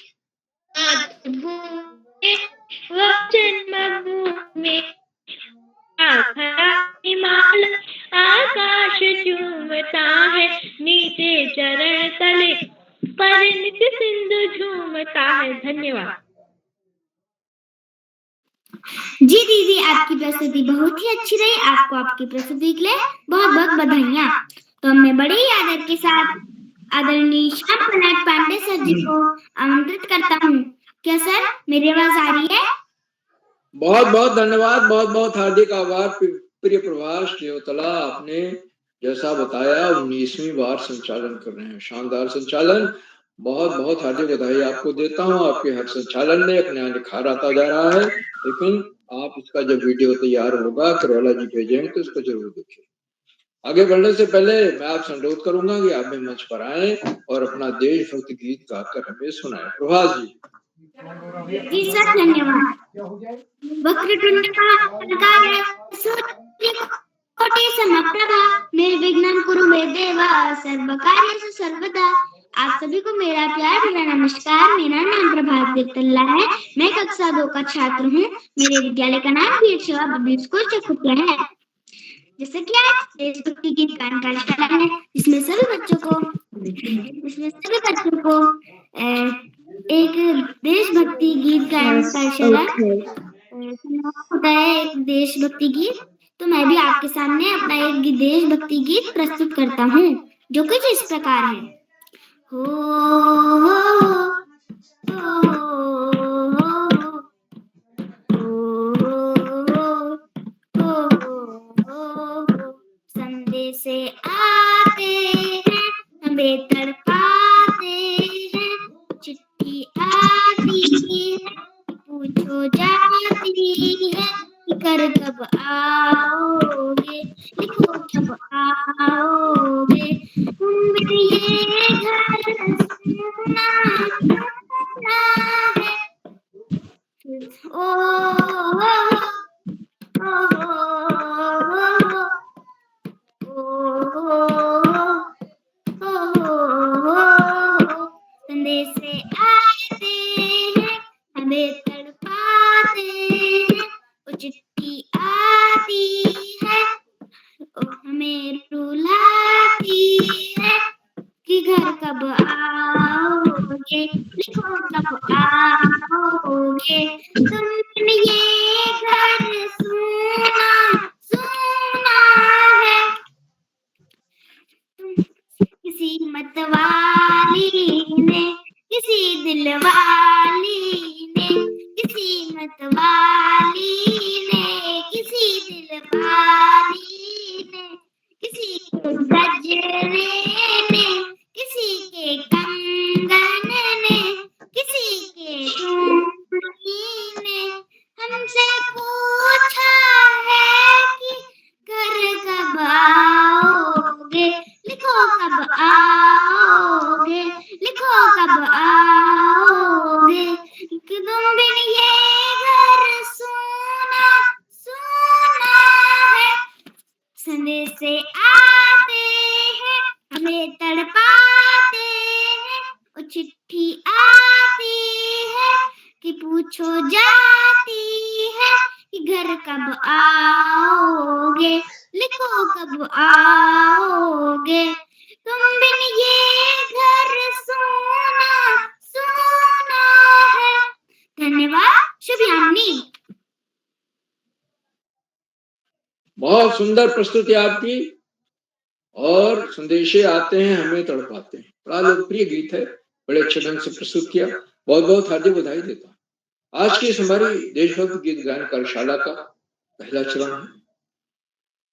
मातृभूमि वह जन्मभूमि। हिमालय आकाश चूमता है, नीचे चरण तले पर नित्य सिंधु झूमता है। धन्यवाद। जी दीदी, आपकी प्रस्तुति बहुत ही अच्छी रही। आपको आपकी प्रस्तुति के लिए बहुत बहुत बधाइयाँ। तो मैं बड़े ही आदर के साथ आदरणीय श्याम प्रसाद पांडे सर जी को आमंत्रित करता हूँ। क्या सर, मेरी आवाज आ रही है? बहुत बहुत धन्यवाद, बहुत बहुत हार्दिक आभार प्रिय प्रभास देवतला। आपने जैसा बताया 19वीं बार संचालन कर रहे हैं, शानदार संचालन। बहुत बहुत हार्दिक बधाई आपको देता हूँ। आपके हर संचालन में अपने यहाँ निखार आता जा रहा है। लेकिन आप इसका जब वीडियो तैयार होगा, करौला जी भेजेंगे, तो इसको जरूर देखिए। आगे बढ़ने से पहले मैं आपसे अनुरोध करूंगा कि आप भी मंच पर आए और अपना देशभक्ति गीत गाकर हमें सुनाएं। प्रभास जी। जी सर, धन्यवाद। वक्रतुंड महाकाय सूर्यकोटि समप्रभा निर्विघ्नं कुरु मे देवा सर्वकार्येषु सर्वदा। आप सभी को मेरा प्यार भरा नमस्कार। मेरा नाम प्रभास देवतल्ला है। मैं कक्षा 2 का छात्र हूँ। मेरे विद्यालय का नाम वीर सेवा पब्लिक स्कूल चकुटिया है। जैसे कि आज देशभक्ति गीत गायन कार्यशाला है, जिसमें सभी बच्चों को एक देशभक्ति गीत गायन कार्यशाला होता है, एक देशभक्ति गीत। तो मैं भी आपके सामने अपना एक देशभक्ति गीत प्रस्तुत करता हूँ, जो कुछ इस प्रकार है। हो संदेशे आते हैं, हमें तड़पाते हैं, चिट्ठी आती है, पूछो जाती है, कर कब आओ ये घर सुना है। संदेश आते हैं हमें तड़पाते हैं, वो चिट्ठी आती है हमें रुलाती है कि घर कब आओगे, लिखो कब आओगे, तुमने ये घर सुना है। किसी मतवाली ने, किसी दिलवाली ने, किसी मतवाली ने, किसी दिलवाली ने, किसी गजरे ने, किसी के कंगन ने, किसी के चूड़ी ने हमसे पूछा है कि घर कब आओगे, लिखो कब आओगे, लिखो कब आओगे, कि तुम बिन ये घर सुना है। संदेश से आते हैं हमें तड़पाते हैं, वो चिट्ठी आती है कि पूछो जाती है कि घर कब आओगे, लिखो कब आओगे, तुम बिन ये घर सुना है। धन्यवाद। शुभ यामिनी। बहुत सुंदर प्रस्तुति आपकी। और संदेशे आते हैं हमें तड़पाते हैं, बड़ा लोकप्रिय गीत है, बड़े अच्छे ढंग से प्रस्तुत किया, बहुत बहुत हार्दिक बधाई देता हूँ। आज की इस हमारी देशभक्त गीत गायन कार्यशाला का पहला चरण है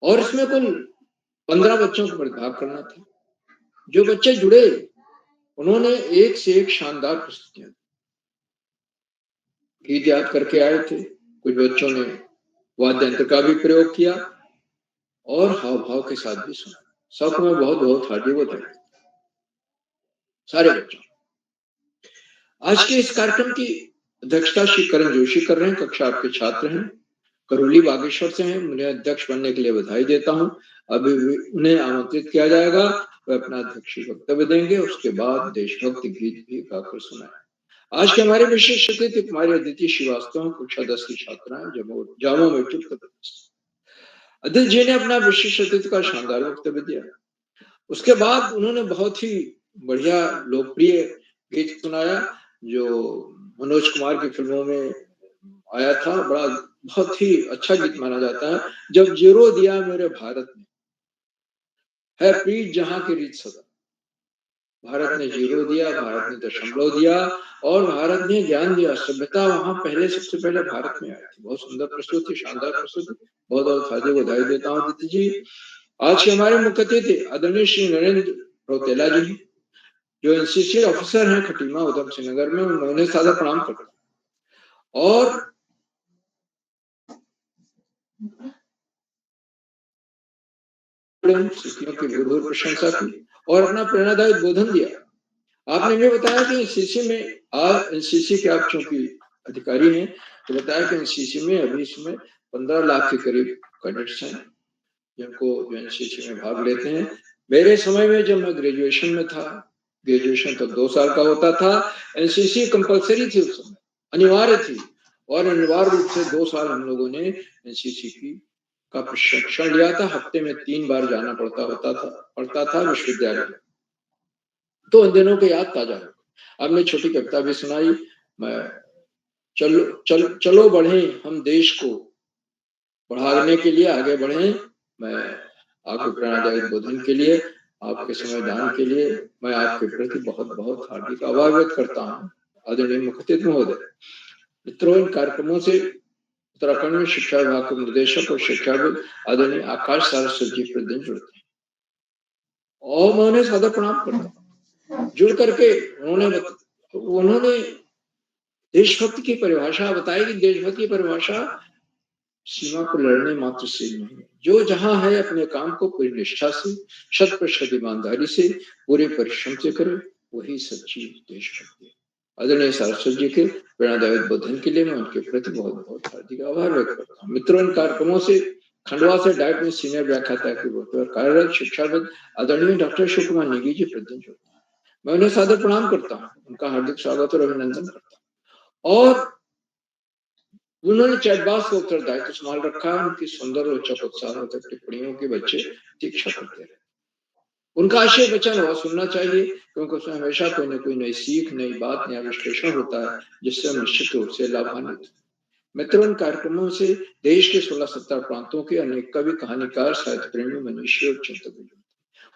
और इसमें कुल 15 बच्चों को प्रतिभाग करना था। जो बच्चे जुड़े उन्होंने एक से एक शानदार प्रस्तुतियां दी, गीत याद करके आए थे, कुछ बच्चों ने वाद्य यंत्र का भी प्रयोग किया और हाव भाव के साथ भी सुना। सबको मैं बहुत बहुत हार्दिक बधाई सारे बच्चों। आज के इस कार्यक्रम की अध्यक्षता श्री करण जोशी कर रहे हैं, कक्षा आपके छात्र हैं, करौली बागेश्वर से हैं। उन्हें अध्यक्ष बनने के लिए बधाई देता हूं। अभी उन्हें आमंत्रित किया जाएगा, वे अपना अध्यक्षीय वक्तव्य देंगे, उसके बाद देशभक्ति गीत भी गाकर सुनाएं। आज के हमारे विशेष अतिथि कुमारी अदिति श्रीवास्तव, कक्षा 10 की छात्रा है, जामो मैट्रिक उत्तर प्रदेश। अदिति जी ने अपना विशेष अतिथि का शानदार वक्तव्य दिया। उसके बाद उन्होंने बहुत ही बढ़िया लोकप्रिय गीत सुनाया जो मनोज कुमार की फिल्मों में आया था। बड़ा बहुत ही अच्छा गीत माना जाता है। जब जीरो दिया मेरे भारत ने, है प्रीत जहां की रीत सदा। भारत ने जीरो दिया, भारत ने दशमलव दिया और भारत ने ज्ञान दिया। सभ्यता वहां पहले, सबसे पहले भारत में आई थी। बहुत सुंदर प्रस्तुति, शानदार प्रस्तुति, बहुत बहुत हार्दिक बधाई देता हूँ अदिति जी। आज के हमारे मुख्य अतिथि आदरणीय श्री नरेंद्र रौतेला जी, जो एनसीसी ऑफिसर हैं खटीमा उधम सिंह नगर में, उन्होंने सादर प्रणाम करता और स्थितियों की भरपूर प्रशंसा की और अपना प्रेरणादायक बोधन दिया। आपने हमें बताया कि एनसीसी में, आज एनसीसी के आप चूंकि अधिकारी हैं, तो बताया कि एनसीसी में अभी इसमें 15 लाख के करीब कैडेट्स हैं जिनको जो एनसीसी में भाग लेते हैं। मेरे समय में जब मैं ग्रेजुएशन में था, ग्रेजुएशन तो 2 साल का होता था, एनसीसी कंपलसरी थी, उस समय अनिवार्य थी और अनिवार्य रूप से 2 साल हम लोगों ने एनसीसी का प्रशिक्षण लिया था। हफ्ते में 3 बार जाना पड़ता था विश्वविद्यालय में। तो उन दिनों के याद ताजा हो। आपने छोटी कविता भी सुनाई, मैं चलो बढ़े हम देश को बढ़ाने के लिए आगे बढ़े। मैं आपको प्रेरणादायक बोधन के लिए, आपके संविधान के लिए मैं आपके प्रति बहुत बहुत हार्दिक आभार व्यक्त करता हूँ। आदरणीय मुख्य अतिथि महोदय, मित्रों, इन कार्यक्रमों से उत्तराखंड में शिक्षा विभाग के निर्देशक और शिक्षाविद आदरणीय आकाश सारस्वत जी प्रतिदिन जुड़ते हैं और मैं उन्हें सादर प्रणाम करता हूँ। जुड़ करके उन्होंने देशभक्ति की परिभाषा बताई कि देशभक्ति की परिभाषा सीमा को लड़ने मात्र से नहीं, जो जहां है अपने काम को पूरी निष्ठा से, 100% ईमानदारी से, पूरे परिश्रम से करे, वही सच्ची देशभक्ति है। आदरणीय सारस्वत जी के प्रेरणादायक बोधन के लिए मैं उनके प्रति बहुत बहुत हार्दिक आभार व्यक्त करता हूँ। मित्रों, इन कार्यक्रमों से खंडवा से डाइट में सीनियर व्याख्याता के रूप में कार्यरत शिक्षाविद आदरणीय डॉक्टर शिव कुमार नेगी जी प्रतिदिन जुड़ते हैं। मैं उन्हें सादर प्रणाम करता हूँ, उनका हार्दिक स्वागत और अभिनंदन करता हूँ। और उन्होंने चैट बॉक्स का उत्तरदायित्व संभाल रखा है। उनकी सुंदर रोचक उत्साहवर्धक टिप्पणियों के बच्चे दीक्षा करते रहे। उनका आशय वचन वह सुनना चाहिए, क्योंकि उसमें हमेशा कोई न कोई नई सीख, नई बात, नया विश्लेषण होता है, जिससे हम निश्चित रूप से लाभान्वित हैं। मित्रों, इन कार्यक्रमों से देश के 16-17 प्रांतों के अनेक कवि, कहानीकार, साहित्य प्रेमी, मनीषी और चिंतक जुड़ते हैं।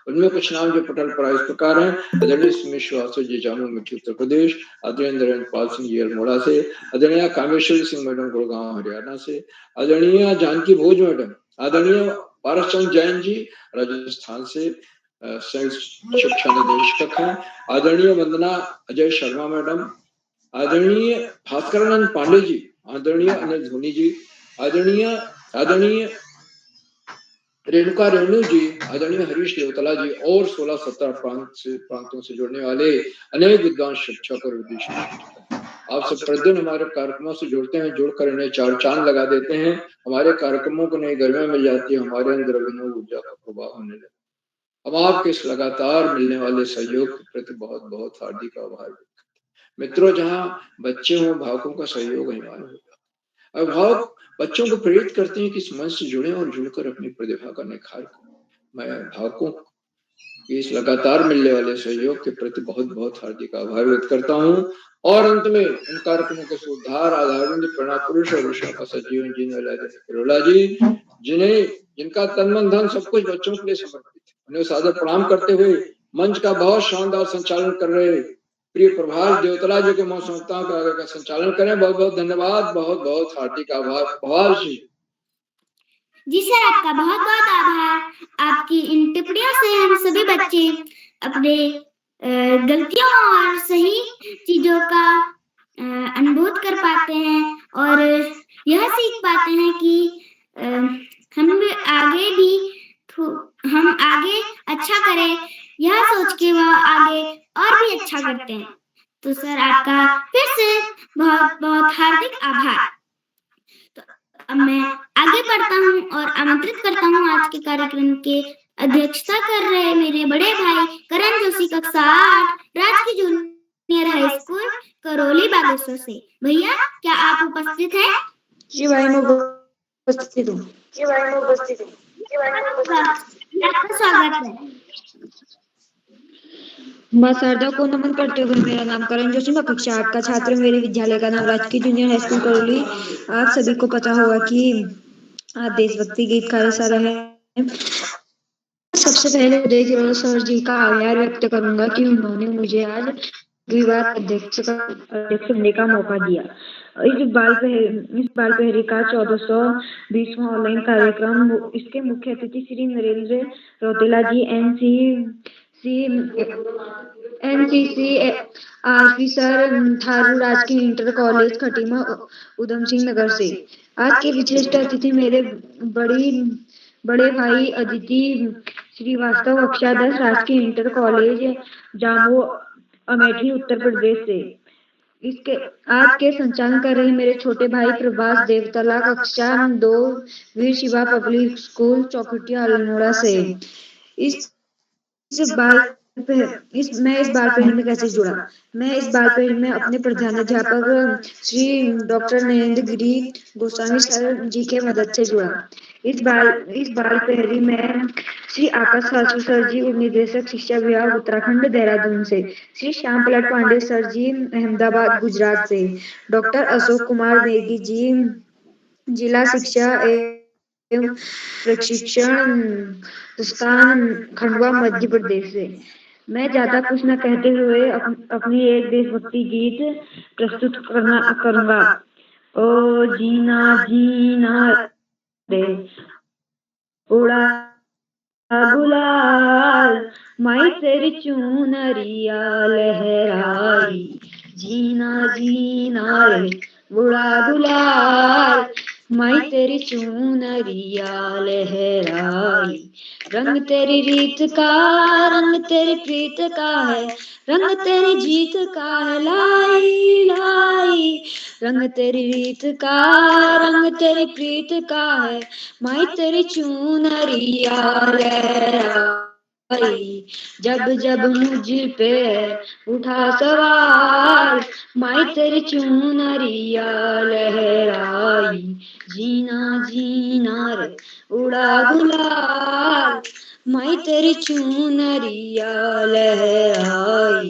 उनमें कुछ नाम जो पटल पर इस प्रकार हैं: आदरणीय सुमित श्रीवास्तव जी, जामू मिट्टी, उत्तर प्रदेश; आदरणीय नरेंद्र पाल सिंह जी, अल्मोड़ा से; आदरणीय कामेश्वरी सिंह मैडम, गुड़गांव, हरियाणा से; आदरणीय जानकी भोज मैडम; आदरणीय पारसचंद जैन जी, राजस्थान से शिक्षा निदेशक हैं; आदरणीय वंदना अजय शर्मा मैडम; आदरणीय भास्करानंद पांडे जी; आदरणीय अनिल धोनी जी; आदरणीय रेणुका रेणु जी; आदरणीय हरीश देवतला जी और 16-17 प्रांतों से जुड़ने वाले अनेक विद्वान शिक्षक और विदेशी शिक्षक। आप सब प्रतिदिन हमारे कार्यक्रमों से जुड़ते हैं, जुड़कर इन्हें चार चांद लगा देते हैं। हमारे कार्यक्रमों को नई गर्मी मिल जाती है, हमारे अंदर अभिनव ऊर्जा का प्रभाव होने लगता है। हम आपके इस लगातार मिलने वाले सहयोग के प्रति बहुत बहुत हार्दिक आभार व्यक्त करते हैं। मित्रों, जहाँ बच्चे हों, भावकों का सहयोग अनिवार्य होता है। अभिभावक बच्चों को प्रेरित करते हैं कि इस मंच से जुड़े और जुड़कर अपनी प्रतिभा का निखार करें। मैं भावकों के इस लगातार मिलने वाले सहयोग के प्रति बहुत बहुत हार्दिक आभार व्यक्त करता हूँ। और अंत में इन कार्यक्रमों के सुधार आधारविंद प्रणा पुरुष और विश्व का सजीवन जीने वाले जी, जिनका तन मन धन सब कुछ बच्चों के लिए समर्पित है, उन्हें सादर प्रणाम करते हुए मंच का बहुत शानदार संचालन कर रहे प्रिय प्रभाष देवतला जी को मैं समझता हूँ कि आगे का संचालन करें। बहुत बहुत धन्यवाद, बहुत बहुत हार्दिक आभार। प्रभाष जी सर, आपका बहुत बहुत आभार। आपकी इन टिप्पणियों से हम सभी बच्चे अपने गलतियों और सही चीजों का अनुभूत कर पाते हैं और यह सीख पाते हैं कि हम आगे अच्छा करें, यह सोच के वह आगे और भी अच्छा करते हैं। तो सर, आपका फिर से बहुत बहुत हार्दिक आभार। तो अब मैं आगे बढ़ता हूँ और आमंत्रित करता हूँ आज के कार्यक्रम के अध्यक्षता कर रहे मेरे बड़े भाई करण जोशी, कक्षा 8, राजकीय junior high school, Karauli, Bageshwar से। भैया, क्या आप उपस्थित हैं? जी भाई, मैं उपस्थित हूँ। आपका स्वागत है। माँ शारदा को नमन करते हुए, मेरा नाम करण जोशी, मैं कक्षा 8 का छात्र। मेरे विद्यालय का नाम राजकीय जूनियर हाई स्कूल करौली। आप सभी को पता होगा कि आज देशभक्ति गीत कार्यशाला है। सबसे पहले उदय सर जी का आभार व्यक्त करूंगा कि उन्होंने मुझे आज विभाग अध्यक्ष बनने का मौका दिया। इस बाल पहरी का 1420वां ऑनलाइन कार्यक्रम, इसके मुख्य अतिथि श्री नरेंद्र रौतेला जी, एनसीसी ऑफिसर, थारू राजकीय इंटर कॉलेज, खटीमा, उधम सिंह नगर से। आज के विशिष्ट अतिथि मेरे बड़े भाई अदिति श्रीवास्तव, कक्षा 10, राजकीय इंटर कॉलेज, जामो, अमेठी, उत्तर प्रदेश से। आज के संचालन कर रहे मेरे छोटे भाई प्रभाष देवतला, कक्षा 2, वीर शिवा पब्लिक स्कूल, चौखुटिया, अल्मोड़ा से। मैं इस बाल पहल में कैसे जुड़ा? मैं इस बाल पहल में अपने प्रधानाध्यापक श्री डॉक्टर नरेंद्र गिरी गोस्वामी सर जी के मदद से जुड़ा। इस बाल पहली में श्री आकाश सर जी, उप निदेशक शिक्षा विभाग, उत्तराखंड, देहरादून से। श्री श्याम पलट पांडे सर जी, अहमदाबाद, गुजरात से। डॉक्टर अशोक कुमार नेगी जी, जिला शिक्षा एवं प्रशिक्षण संस्थान, खंडवा, मध्य प्रदेश से। मैं ज्यादा कुछ न कहते हुए अपनी एक देशभक्ति गीत प्रस्तुत करूंगा। ओ जीना जीना रे उड़ा गुलाल, माई तेरी चुनरिया लहराई, जीना जीना रे उड़ा गुलाल, माई तेरी चुनरिया लहराई, रंग तेरी रीत का रंग तेरी प्रीत का है, रंग तेरी जीत का है लाई लाई, रंग तेरी रीत का रंग तेरी प्रीत का है, माई तेरी चुनरिया लहराई, जब जब मुझ पे उठा सवार, माई तेरी चुनरिया लहराई, जीना जीना रे उड़ा गुलाल, माई तेरी चुनरिया लहराई,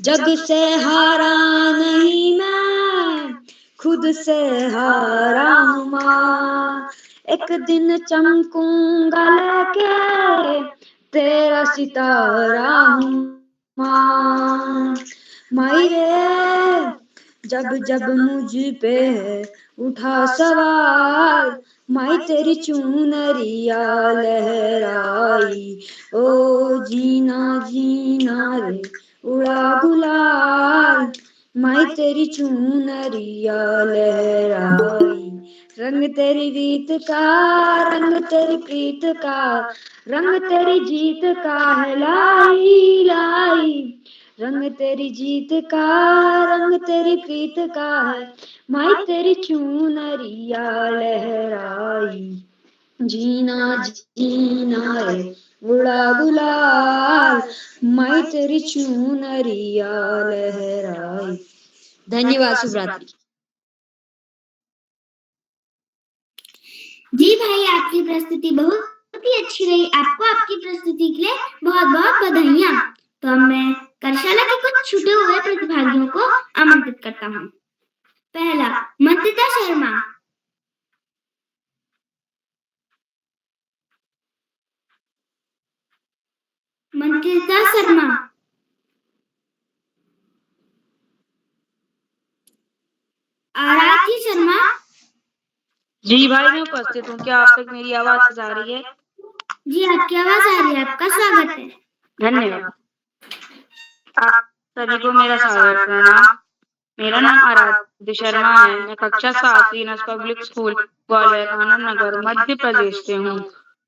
जग से हारा नहीं मैं, खुद से हारा हूँ माँ, एक दिन चमकूंगा लेके तेरा सितारा हूँ माँ, माई रे जब जब मुझ पे उठा सवार, माई तेरी चुनरिया लहराई, ओ जीना जीना रे उड़ा गुलाल, माई तेरी चुनरिया लहराई, रंग तेरी रीत का रंग तेरी प्रीत का, रंग तेरी जीत का है लाई लाई, रंग तेरी जीत का रंग तेरी प्रीत का है, माई तेरी चुनरिया लहराई, जीना जीना रे उड़ा गुलाल, माई तेरी चुनरिया लहराई। धन्यवाद। शुभ रात्रि। जी भाई, आपकी प्रस्तुति बहुत ही अच्छी रही। आपको आपकी प्रस्तुति के लिए बहुत बहुत बधाइयाँ। तो अब मैं कार्यशाला के कुछ छूटे हुए प्रतिभागियों को आमंत्रित करता हूँ। पहला, मंत्रिता शर्मा। मंत्रिता शर्मा। आराध्य शर्मा। जी भाई, मैं उपस्थित हूँ। क्या आप तक मेरी आवाज आ रही है? जी, आपकी आवाज आ रही है। आपका स्वागत है। धन्यवाद। आप सभी को मेरा सादर प्रणाम। मेरा नाम आराध्य शर्मा है। मैं कक्षा 7 पब्लिक स्कूल ग्वालियर आनंद नगर मध्य प्रदेश से हूँ।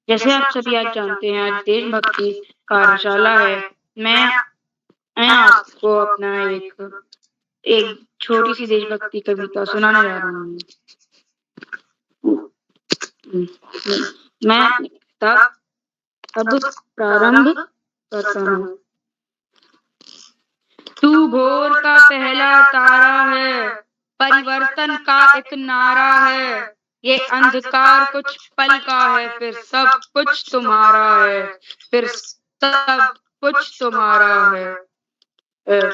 जैसे आप सभी आज जानते हैं, आज देशभक्ति कार्यशाला है। मैं आपको अपना एक छोटी सी देशभक्ति कविता सुनाने जा रहा हूँ। मैं अब प्रारंभ करता हूँ। तू भोर का पहला तारा है, परिवर्तन का एक नारा है, ये अंधकार कुछ पल का है, फिर सब कुछ तुम्हारा है, फिर सब कुछ तुम्हारा है।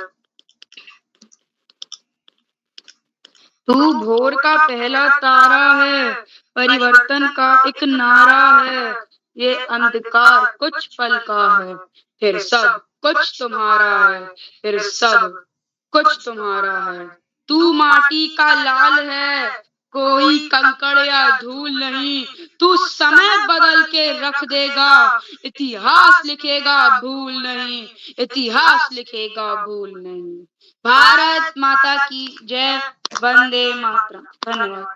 तू भोर का पहला तारा है, परिवर्तन का एक नारा है, ये अंधकार कुछ पल का है, फिर सब कुछ तुम्हारा है, फिर सब कुछ तुम्हारा है। तू माटी का लाल है, कोई कंकड़ या धूल नहीं, तू समय बदल के रख देगा, इतिहास लिखेगा भूल नहीं, इतिहास लिखेगा भूल नहीं। भारत माता की जय, वंदे मातरम। धन्यवाद।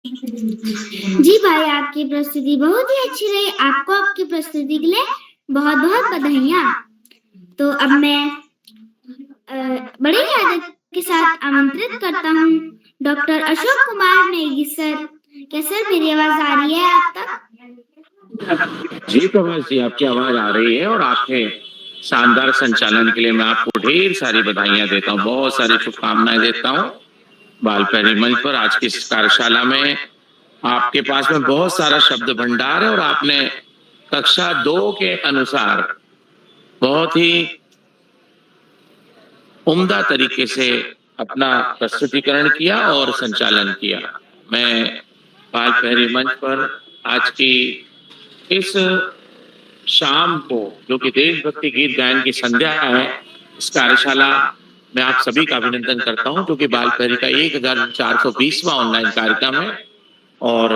जी भाई, आपकी प्रस्तुति बहुत ही अच्छी रही। आपको आपकी प्रस्तुति के लिए बहुत बहुत बधाइयाँ। तो अब मैं बड़े ही आदर के साथ आमंत्रित करता हूँ डॉक्टर अशोक कुमार नेगी सर। क्या सर मेरी आवाज आ रही है आप तक? जी प्रभाष जी, आपकी आवाज आ रही है और आपके शानदार संचालन के लिए मैं आपको ढेर सारी बधाइयां देता हूँ, बहुत सारी शुभकामनाएं देता हूँ। बाल पहरी मंच पर आज की इस कार्यशाला में आपके पास में बहुत सारा शब्द भंडार है और आपने कक्षा 2 के अनुसार बहुत ही उम्दा तरीके से अपना प्रस्तुतिकरण किया और संचालन किया। मैं बाल पहरी मंच पर आज की इस शाम को, जो कि देशभक्ति गीत गायन की संध्या है, इस कार्यशाला में आप सभी का अभिनंदन करता हूं, क्योंकि बाल पहरी का 1420वां ऑनलाइन कार्यक्रम है और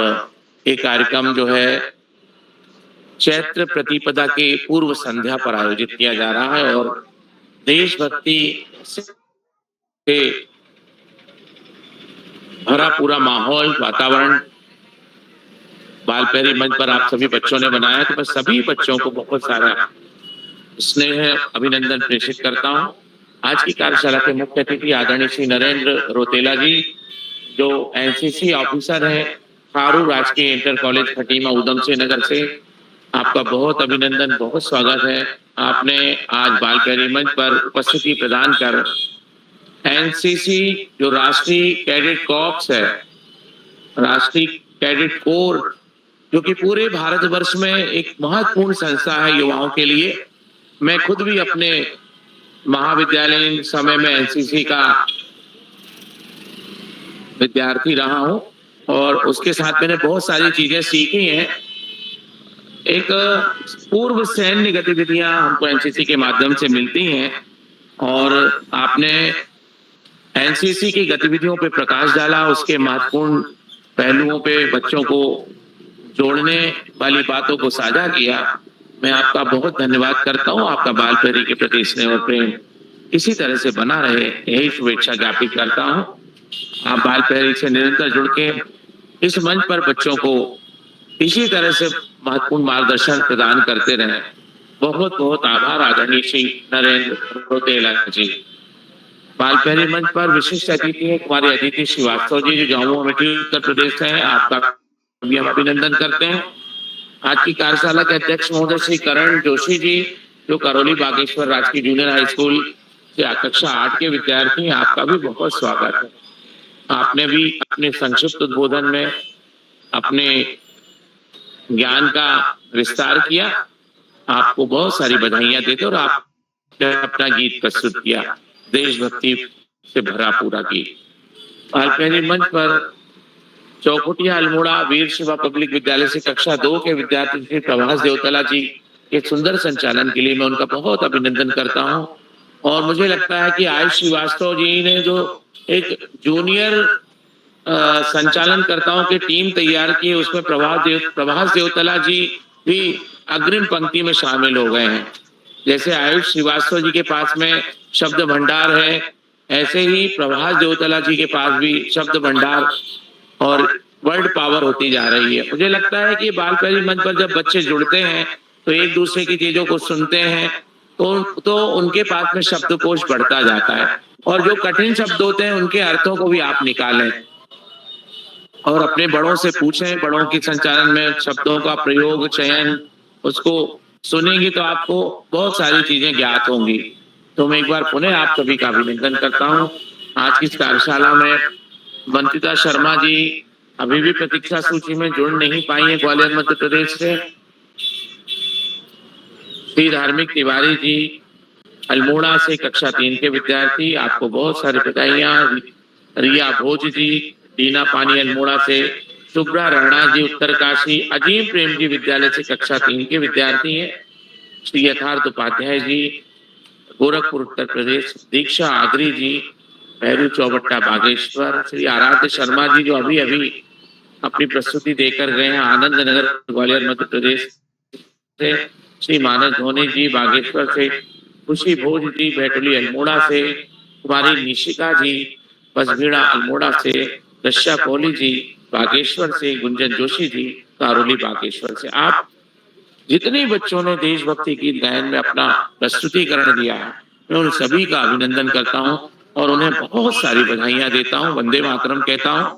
ये कार्यक्रम जो है चैत्र प्रतिपदा के पूर्व संध्या पर आयोजित किया जा रहा है और देशभक्ति से भरा पूरा माहौल, वातावरण बाल पहरी मंच पर आप सभी बच्चों ने बनाया, तो मैं सभी बच्चों को बहुत सारा स्नेह अभिनंदन प्रेषित करता हूँ। आज की कार्यशाला के मुख्य अतिथि आदरणीय श्री नरेंद्र रोतेला जी, जो एनसीसी ऑफिसर है खारू राजकीय इंटर कॉलेज खटीमा उधम सिंह नगर से, आपका बहुत अभिनंदन, बहुत स्वागत है। आपने आज बाल पहरी मंच पर उपस्थिति प्रदान कर एनसीसी जो राष्ट्रीय कैडेट कॉर्प्स है, राष्ट्रीय कैडेट कोर, जो कि पूरे भारतवर्ष में एक महत्वपूर्ण संस्था है युवाओं के लिए। मैं खुद भी अपने महाविद्यालयीन समय में एनसीसी का विद्यार्थी रहा हूं और उसके साथ मैंने बहुत सारी चीजें सीखी हैं। एक पूर्व सैन्य गतिविधियां हमको एनसीसी के माध्यम से मिलती हैं और आपने एनसीसी की गतिविधियों पे प्रकाश डाला, उसके महत्वपूर्ण पहलुओं पे बच्चों को जोड़ने वाली बातों को साझा किया। मैं आपका बहुत धन्यवाद करता हूं। आपका बाल पहरी के प्रति स्नेह और प्रेम इसी तरह से बना रहे, यही शुभेच्छा ज्ञापित करता हूं। आप बाल पहरी से निरंतर जुड़ के इस मंच पर बच्चों को इसी तरह से महत्वपूर्ण मार्गदर्शन प्रदान करते रहे। बहुत बहुत आभार आदरणीय श्री नरेंद्र रोतेला जी। बाल पहरी मंच पर विशिष्ट अतिथि है कुमारी अदिति श्रीवास्तव जी, जो जम्मू अमेठी उत्तर प्रदेश से है। आपका भी हम अभिनंदन करते हैं। आज की कार्यशाला के अध्यक्ष महोदय श्री करण जोशी जी, जो करौली बागेश्वर राजकीय जूनियर हाई स्कूल से कक्षा 8 के विद्यार्थी हैं, आपका भी बहुत स्वागत है। आपने भी अपने संक्षिप्त उद्बोधन में अपने ज्ञान का विस्तार किया। आपको बहुत सारी बधाइयां देते और आपने अपना गीत प्रस्तुत किया, देशभक्ति से भरा पूरा गीत। बाल पहरी मंच पर चौकुटिया अल्मोड़ा वीर शिवा पब्लिक विद्यालय से कक्षा 2 के विद्यार्थी श्री प्रभास देवतला जी के सुंदर संचालन के लिए मैं उनका बहुत अभिनंदन करता हूं। और मुझे लगता है कि आयुष श्रीवास्तव जी ने जो एक जूनियर संचालनकर्ताओं की टीम तैयार की, उसमें प्रभास देवतला जी भी अग्रिम पंक्ति में शामिल हो गए हैं। जैसे आयुष श्रीवास्तव जी के पास में शब्द भंडार है, ऐसे ही प्रभास देवतला जी के पास भी शब्द भंडार और वर्ड पावर होती जा रही है। मुझे लगता है कि बाल पहरी मंच पर जब बच्चे जुड़ते हैं तो एक दूसरे की चीजों को सुनते हैं तो उनके पास में शब्दकोश बढ़ता जाता है और जो कठिन शब्द होते हैं उनके अर्थों को भी आप निकालें और अपने बड़ों से पूछें। बड़ों के संचालन में शब्दों का प्रयोग, चयन, उसको सुनेंगे तो आपको बहुत सारी चीजें ज्ञात होंगी। तो मैं एक बार पुनः आप सभी का अभिनंदन करता हूँ। आज की इस कार्यशाला में वंदिता शर्मा जी अभी भी प्रतीक्षा सूची में जुड़ नहीं पाई है ग्वालियर मध्य प्रदेश से। श्री धार्मिक तिवारी जी अल्मोड़ा से कक्षा 3 के विद्यार्थी, आपको बहुत सारी बधाइयां। रिया भोज जी दीना पानी अल्मोड़ा से, शुभ्रा राणा जी उत्तरकाशी अजीम प्रेम जी विद्यालय से कक्षा 3 के विद्यार्थी हैं। श्री यथार्थ उपाध्याय जी गोरखपुर उत्तर प्रदेश, दीक्षा आगरी जी भैरू चौबट्टा बागेश्वर, श्री आराध्य शर्मा जी जो अभी अभी अपनी प्रस्तुति देकर गए हैं आनंद नगर ग्वालियर मध्य प्रदेश से, श्री मानस धोनी जी बागेश्वर से, खुशी भोज जी बैटुली अल्मोड़ा से, कुमारी निशिका जी बसभीड़ा अल्मोड़ा से, दशा कोहली जी बागेश्वर से, गुंजन जोशी जी कारोली बागेश्वर से। आप जितने बच्चों ने देशभक्ति गीत गायन में अपना प्रस्तुतिकरण दिया है, मैं उन सभी का अभिनंदन करता हूं और उन्हें बहुत सारी बधाइयां देता हूं। वंदे मातरम कहता हूं,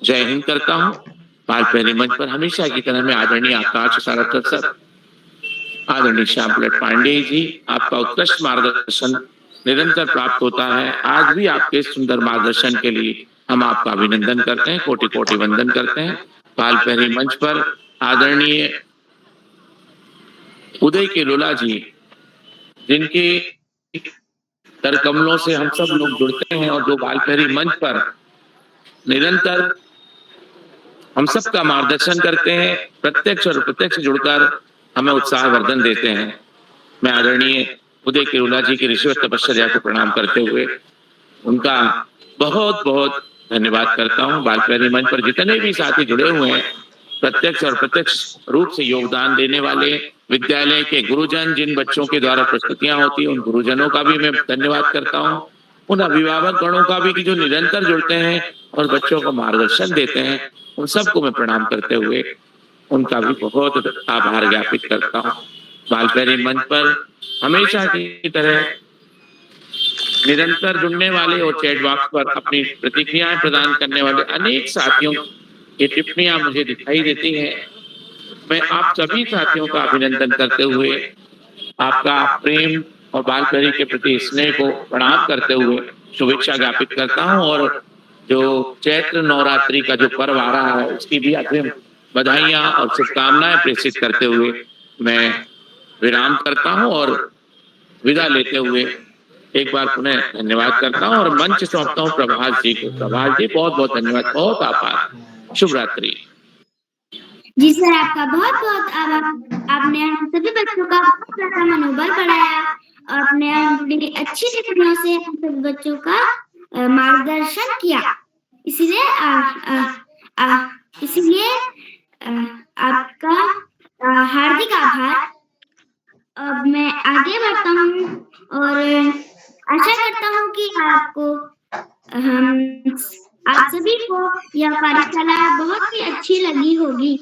जय हिंद करता हूं। बाल पहरी मंच पर हमेशा की तरह मैं आदरणीय आकाश सारथक सर, आदरणीय श्याम प्रसाद पांडे जी, आपका उत्कृष्ट मार्गदर्शन निरंतर प्राप्त होता है। आज भी आपके सुंदर मार्गदर्शन के लिए हम आपका अभिनंदन करते हैं, कोटि कोटि वंदन करते हैं। बाल पहरी मंच पर आदरणीय उदय के लोला जी, जिनके कर कमलों से हम सब लोग जुड़ते हैं और जो बाल पहरी मंच पर निरंतर हम सब का मार्गदर्शन करते हैं, प्रत्यक्ष और प्रत्यक्ष जुड़कर हमें उत्साहवर्धन देते हैं। मैं आदरणीय उदय के लोला जी की ऋषिवत तपश्चर्या को प्रणाम करते हुए उनका बहुत बहुत धन्यवाद करता हूं। बाल पहरी मंच पर जितने भी साथी जुड़े हुए हैं, प्रत्यक्ष और प्रत्यक्ष रूप से योगदान देने वाले विद्यालय के गुरुजन, जिन बच्चों के द्वारा प्रस्तुतियां होती हैं, उन गुरुजनों का भी मैं धन्यवाद करता हूं। उन अभिभावक गणों का भी कि जो निरंतर जुड़ते हैं और बच्चों को मार्गदर्शन देते हैं, उन सबको मैं प्रणाम करते हुए उनका भी बहुत आभार ज्ञापित करता हूँ। बालपहरी मंच पर हमेशा की तरह निरंतर जुड़ने वाले और चैट बॉक्स पर अपनी प्रतिक्रियाएं प्रदान करने वाले अनेक साथियों की टिप्पणियां मुझे दिखाई देती हैं। मैं आप सभी साथियों का अभिनंदन करते हुए आपका प्रेम और बालपहरी के प्रति स्नेह को प्रणाम करते हुए शुभेच्छा ज्ञापित करता हूँ और जो चैत्र नवरात्रि का जो पर्व आ रहा है उसकी भी अग्रिम बधाइयां और शुभकामनाएं प्रेषित करते हुए मैं विराम करता हूं और विदा लेते हुए एक बार पुनः धन्यवाद करता हूं और मंच सौंपता हूं प्रभास जी को। प्रभास जी बहुत बहुत धन्यवाद, बहुत आभार, शुभ रात्रि। जी सर, आपका बहुत बहुत आभार। आपने हम सभी बच्चों का बहुत ज्यादा मनोबल बढ़ाया और आपने अपनी अच्छी टिप्पणियों से हम सभी बच्चों का मार्गदर्शन किया। इसीलिए आपका हार्दिक आभार। अब मैं आगे बढ़ता हूँ और आशा करता हूँ कि आपको आप सभी को यह कार्यशाला बहुत ही अच्छी लगी होगी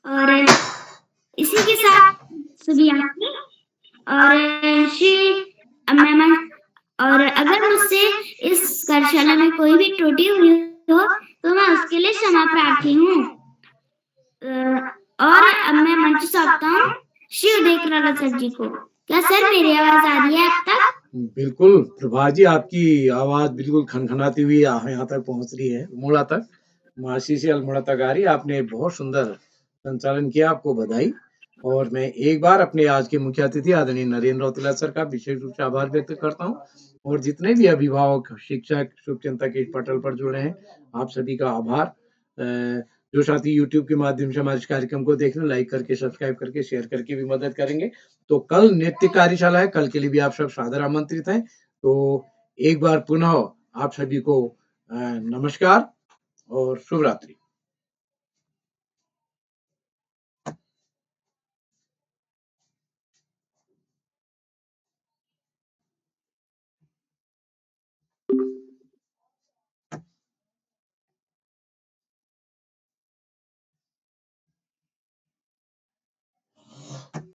और इसी के साथ सुबियानी और श्री मैम, और अगर मुझसे इस कार्यशाला में कोई भी त्रुटि हुई हो तो मैं उसके लिए क्षमा प्रार्थी हूँ। और अब मैं मंच सौंपता हूँ श्री उदय कराला सर जी को। क्या सर मेरी आवाज आ रही है आप तक? बिल्कुल प्रभात जी, आपकी आवाज बिल्कुल खनखनाती हुई यहाँ तक पहुंच रही है, अल्मोड़ा तक, मासी से अल्मोड़ा तक आ रही है। आपने बहुत सुंदर संचालन किया, आपको बधाई। और मैं एक बार अपने आज के मुख्य अतिथि आदरणीय नरेंद्र रौतेला सर का विशेष रूप से आभार व्यक्त करता हूँ और जितने भी अभिभावक, शिक्षक, शुभचिंतक के इस पटल पर जुड़े हैं, आप सभी का आभार। जो साथी YouTube के माध्यम से हमारे इस कार्यक्रम को देख रहे हैं, लाइक करके, सब्सक्राइब करके, शेयर करके भी मदद करेंगे। तो कल नृत्य कार्यशाला है, कल के लिए भी आप सब सादर आमंत्रित हैं। तो एक बार पुनः आप सभी को नमस्कार और शुभ रात्रि।